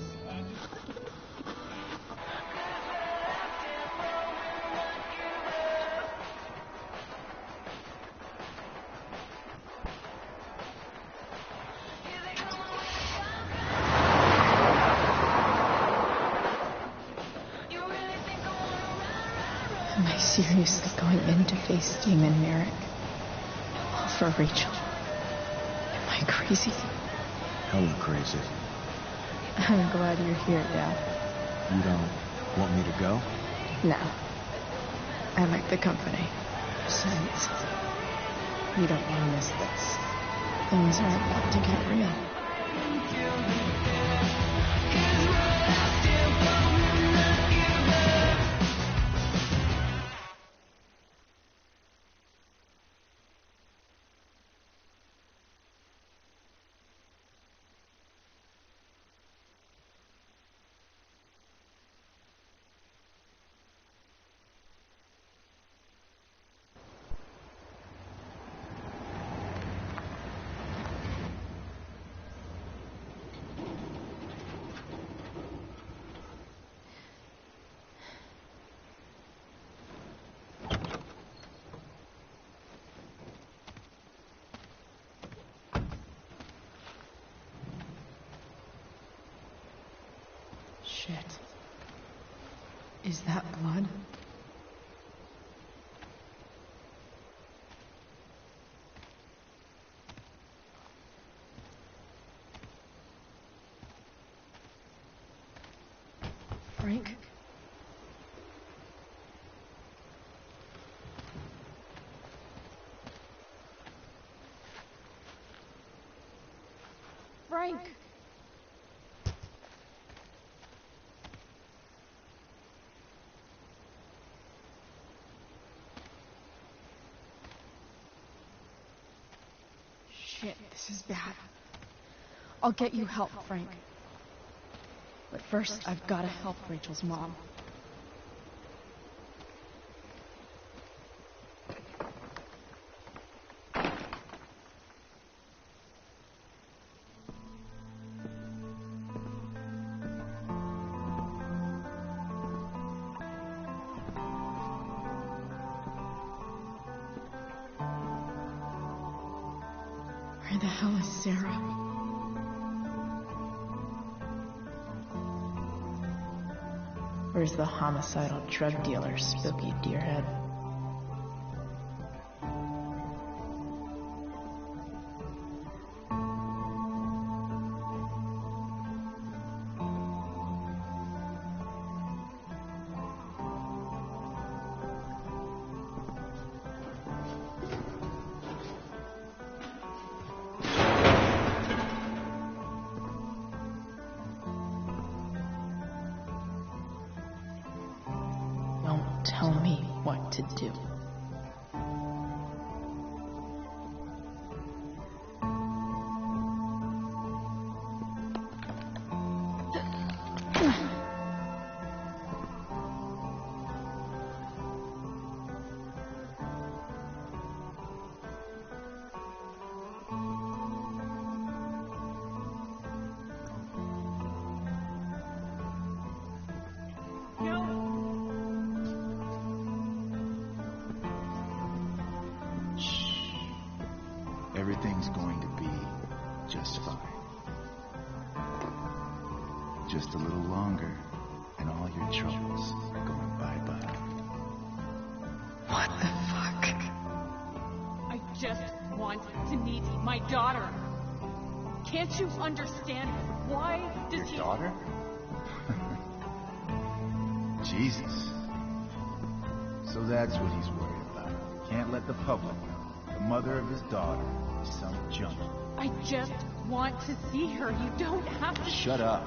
Am I seriously going in to face Demon Merrick? All for Rachel? Am I crazy? Hella crazy. I'm glad you're here, Dad. You don't want me to go? No. I like the company. Besides, you don't want to miss this. Things are about to get real. Shit. Is that blood? Frank? Frank! Shit, this is bad. I'll get you help, Frank. But first, I've got to help Rachel's mom. Where the hell is Sarah? Where's the homicidal drug dealer, Spooky Deerhead? Don't tell me what to do. Everything's going to be just fine. Just a little longer, and all your troubles are going bye-bye. What the fuck? I just want to meet my daughter. Can't you understand? Why does Your daughter? Jesus. So that's what he's worried about. Can't let the public know. The mother of his daughter is some junkie. I just want to see her. You don't have to... Shut up.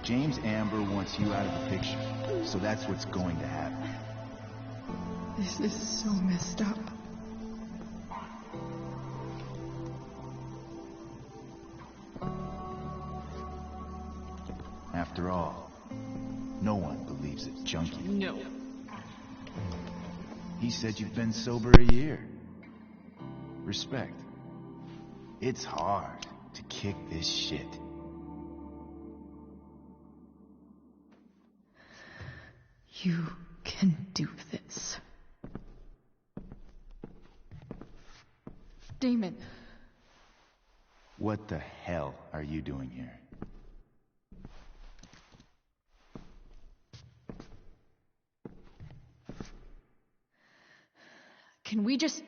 James Amber wants you out of the picture. So that's what's going to happen. This is so messed up. After all, no one believes a junkie. No. He said you've been sober a year. Respect. It's hard to kick this shit. You can do this. Damon. What the hell are you doing here? Can we just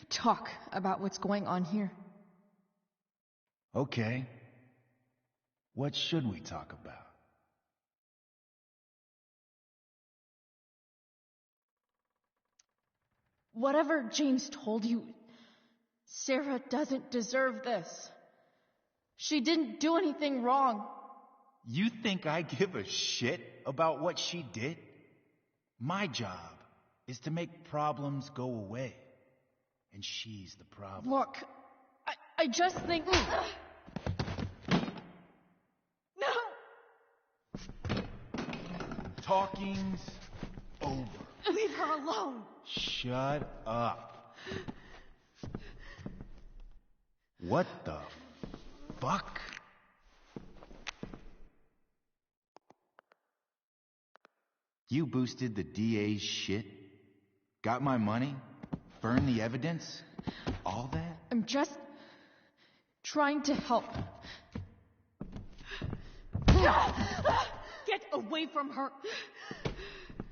talk about what's going on here? Okay. What should we talk about? Whatever James told you, Sarah doesn't deserve this. She didn't do anything wrong. You think I give a shit about what she did? My job is to make problems go away. And she's the problem. Look, I just think... No! Talking's over. Leave her alone. Shut up. What the fuck? You boosted the DA's shit? Got my money? Burned the evidence? All that? I'm just trying to help. Get away from her.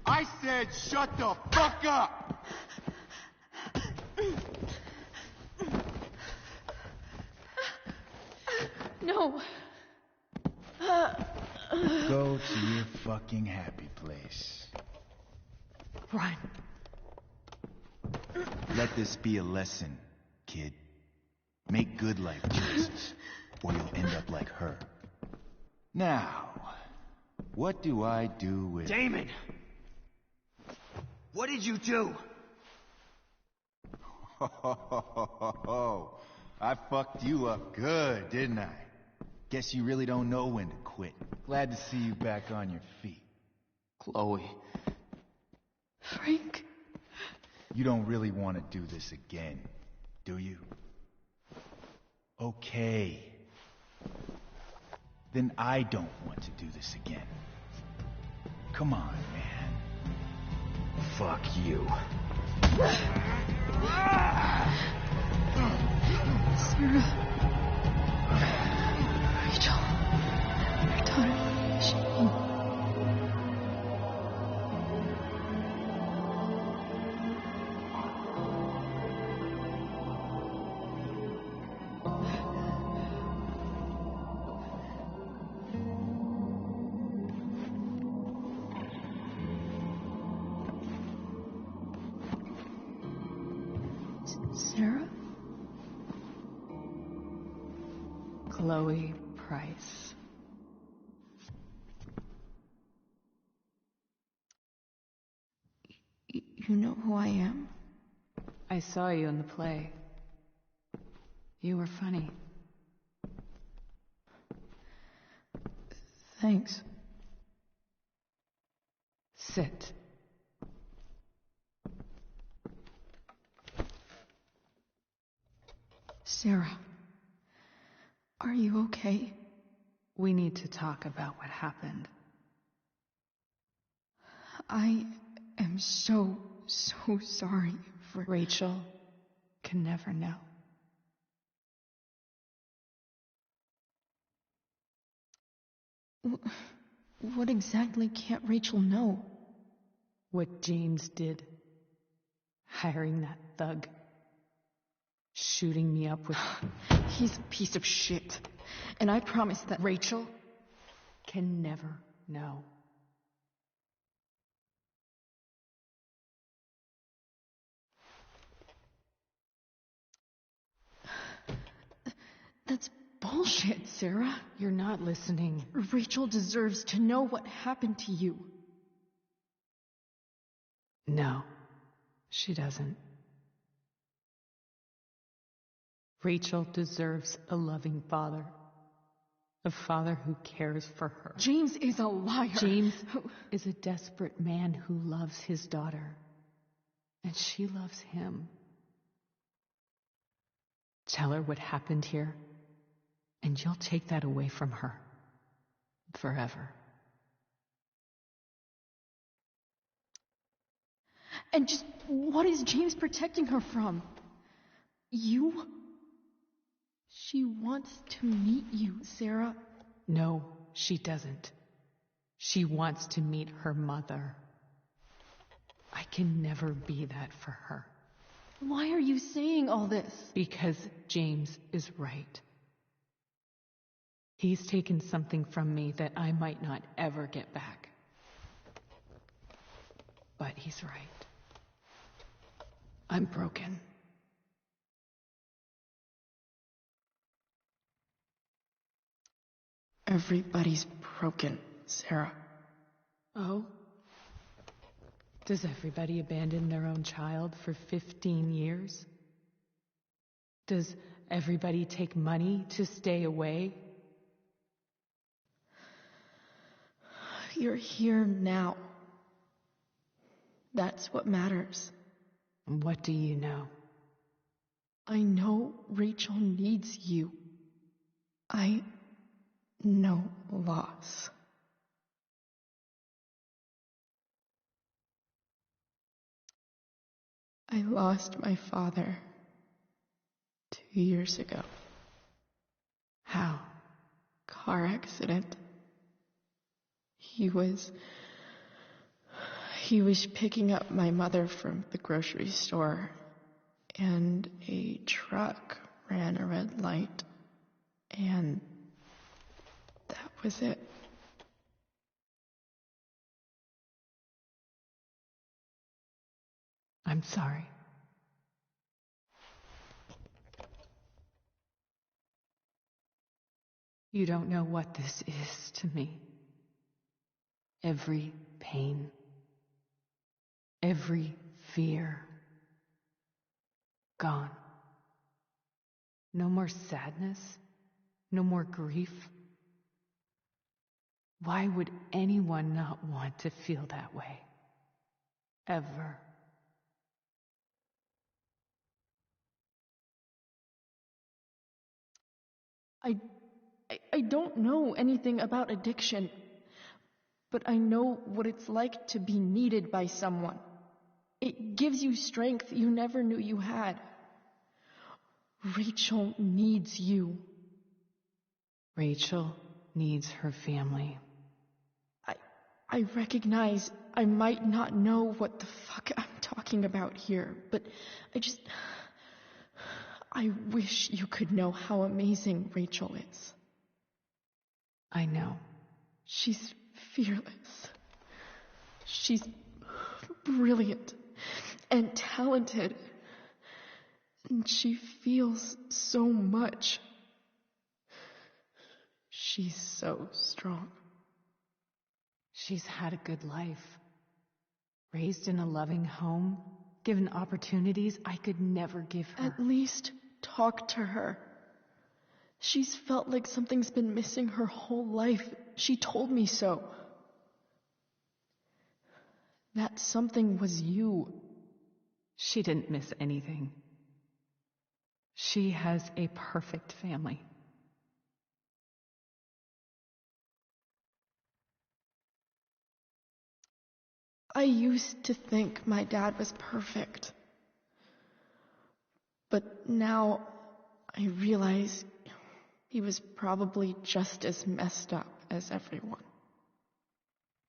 I said shut the fuck up! No. Go to your fucking happy place. Run. Let this be a lesson, kid. Make good life choices, or you'll end up like her. Now, what do I do with... Damon! What did you do? I fucked you up good, didn't I? Guess you really don't know when to quit. quit. Glad to see you back on your feet. Chloe. Frank. You don't really want to do this again, do you? Okay. Then I don't want to do this again. Come on, man. Fuck you. Sarah. Rachel. Your daughter, Jane. Sarah? Chloe Price. You know who I am? I saw you in the play. You were funny. Thanks. Sit. Sarah. Are you okay? We need to talk about what happened. I am so sorry for... Rachel can never know. What exactly can't Rachel know? What James did. Hiring that thug. Shooting me up with... He's a piece of shit. And I promise that... Rachel can never know. That's bullshit, Sarah. You're not listening. Rachel deserves to know what happened to you. No, she doesn't. Rachel deserves a loving father. A father who cares for her. James is a liar. James is a desperate man who loves his daughter. And she loves him. Tell her what happened here, and you'll take that away from her. Forever. And just what is James protecting her from? You? She wants to meet you, Sarah. No, she doesn't. She wants to meet her mother. I can never be that for her. Why are you saying all this? Because James is right. He's taken something from me that I might not ever get back. But he's right. I'm broken. Everybody's broken, Sarah. Oh? Does everybody abandon their own child for 15 years? Does everybody take money to stay away? You're here now. That's what matters. What do you know? I know Rachel needs you. I know loss. I lost my father 2 years ago. How? Car accident. He was picking up my mother from the grocery store, and a truck ran a red light, and that was it. I'm sorry. You don't know what this is to me. Every pain, every fear, gone. No more sadness, no more grief. Why would anyone not want to feel that way? Ever. I don't know anything about addiction, but I know what it's like to be needed by someone. It gives you strength you never knew you had. Rachel needs you. Rachel needs her family. I recognize I might not know what the fuck I'm talking about here, but I wish you could know how amazing Rachel is. I know. She's fearless. She's brilliant and talented. And she feels so much. She's so strong. She's had a good life. Raised in a loving home, given opportunities I could never give her. At least talk to her. She's felt like something's been missing her whole life. She told me so. That something was you. She didn't miss anything. She has a perfect family. I used to think my dad was perfect. But now I realize he was probably just as messed up as everyone.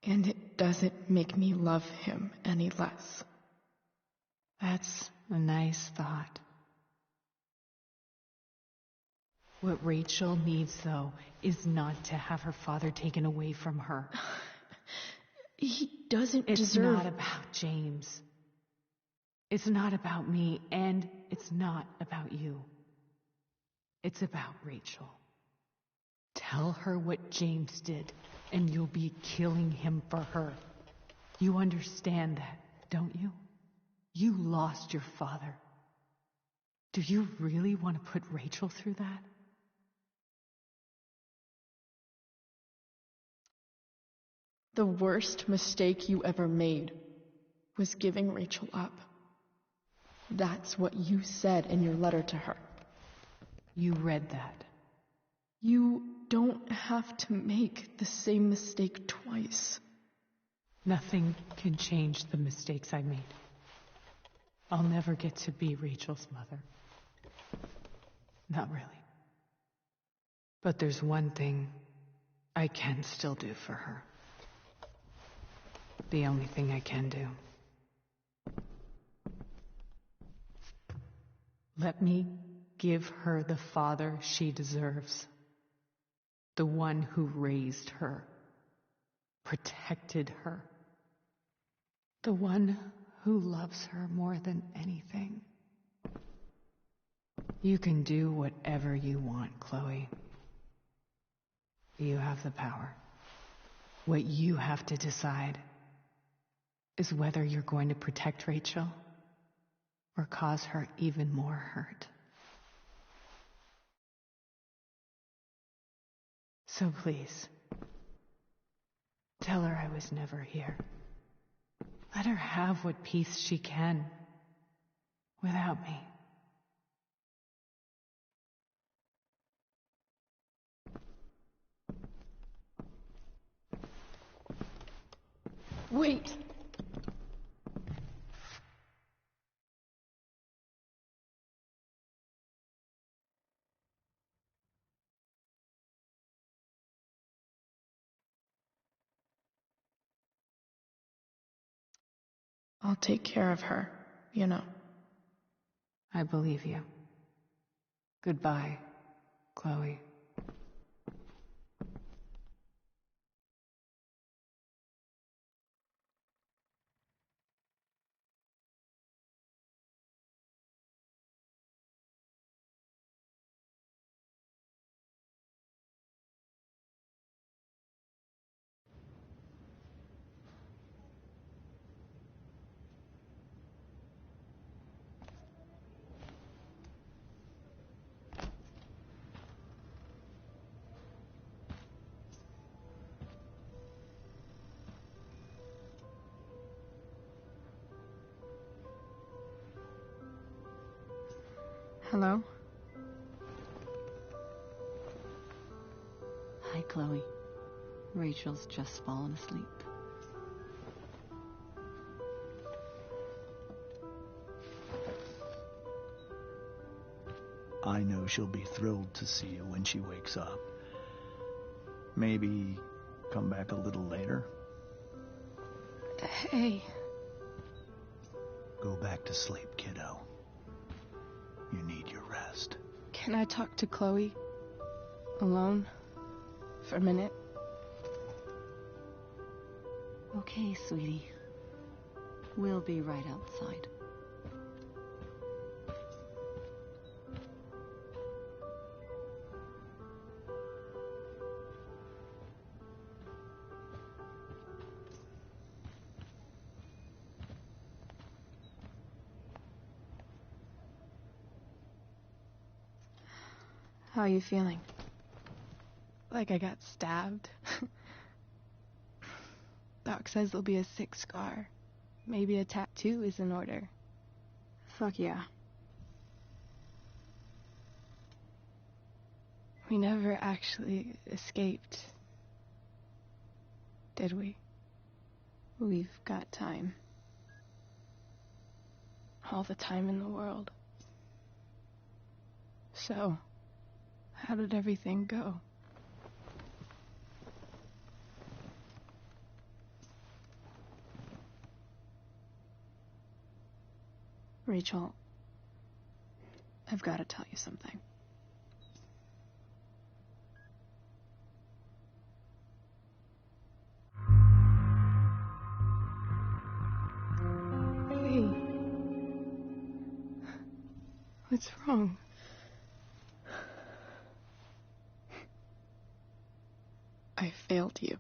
And it doesn't make me love him any less. That's a nice thought. What Rachel needs, though, is not to have her father taken away from her. He doesn't deserve... It's not about James. It's not about me, and it's not about you. It's about Rachel. Tell her what James did, and you'll be killing him for her. You understand that, don't you? You lost your father. Do you really want to put Rachel through that? The worst mistake you ever made was giving Rachel up. That's what you said in your letter to her. You read that. You don't have to make the same mistake twice. Nothing can change the mistakes I made. I'll never get to be Rachel's mother. Not really. But there's one thing I can still do for her. The only thing I can do. Let me give her the father she deserves. The one who raised her, protected her. The one who loves her more than anything. You can do whatever you want, Chloe. You have the power. What you have to decide is whether you're going to protect Rachel or cause her even more hurt. So please, tell her I was never here. Let her have what peace she can without me. Wait! I'll take care of her, you know. I believe you. Goodbye, Chloe. Hello? Hi, Chloe. Rachel's just fallen asleep. I know she'll be thrilled to see you when she wakes up. Maybe come back a little later? Hey. Go back to sleep, kiddo. You need your rest. Can I talk to Chloe? Alone? For a minute? Okay, sweetie. We'll be right outside. How are you feeling? Like I got stabbed? Doc says there'll be a 6 scar. Maybe a tattoo is in order. Fuck yeah. We never actually escaped, did we? We've got time. All the time in the world. So, how did everything go? Rachel, I've got to tell you something. Hey. What's wrong? I failed you.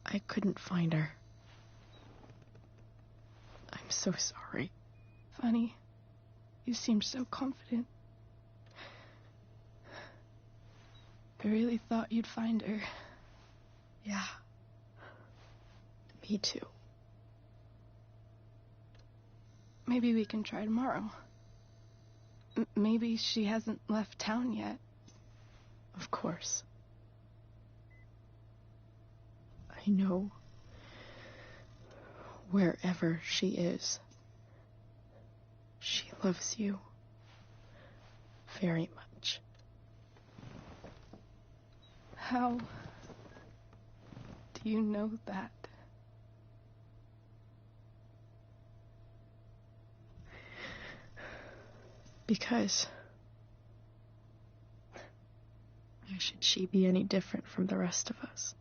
I couldn't find her. I'm so sorry. Funny. You seemed so confident. I really thought you'd find her. Yeah. Me too. Maybe we can try tomorrow. Maybe she hasn't left town yet. Of course. I know. Wherever she is, she loves you very much. How do you know that? Because why should she be any different from the rest of us?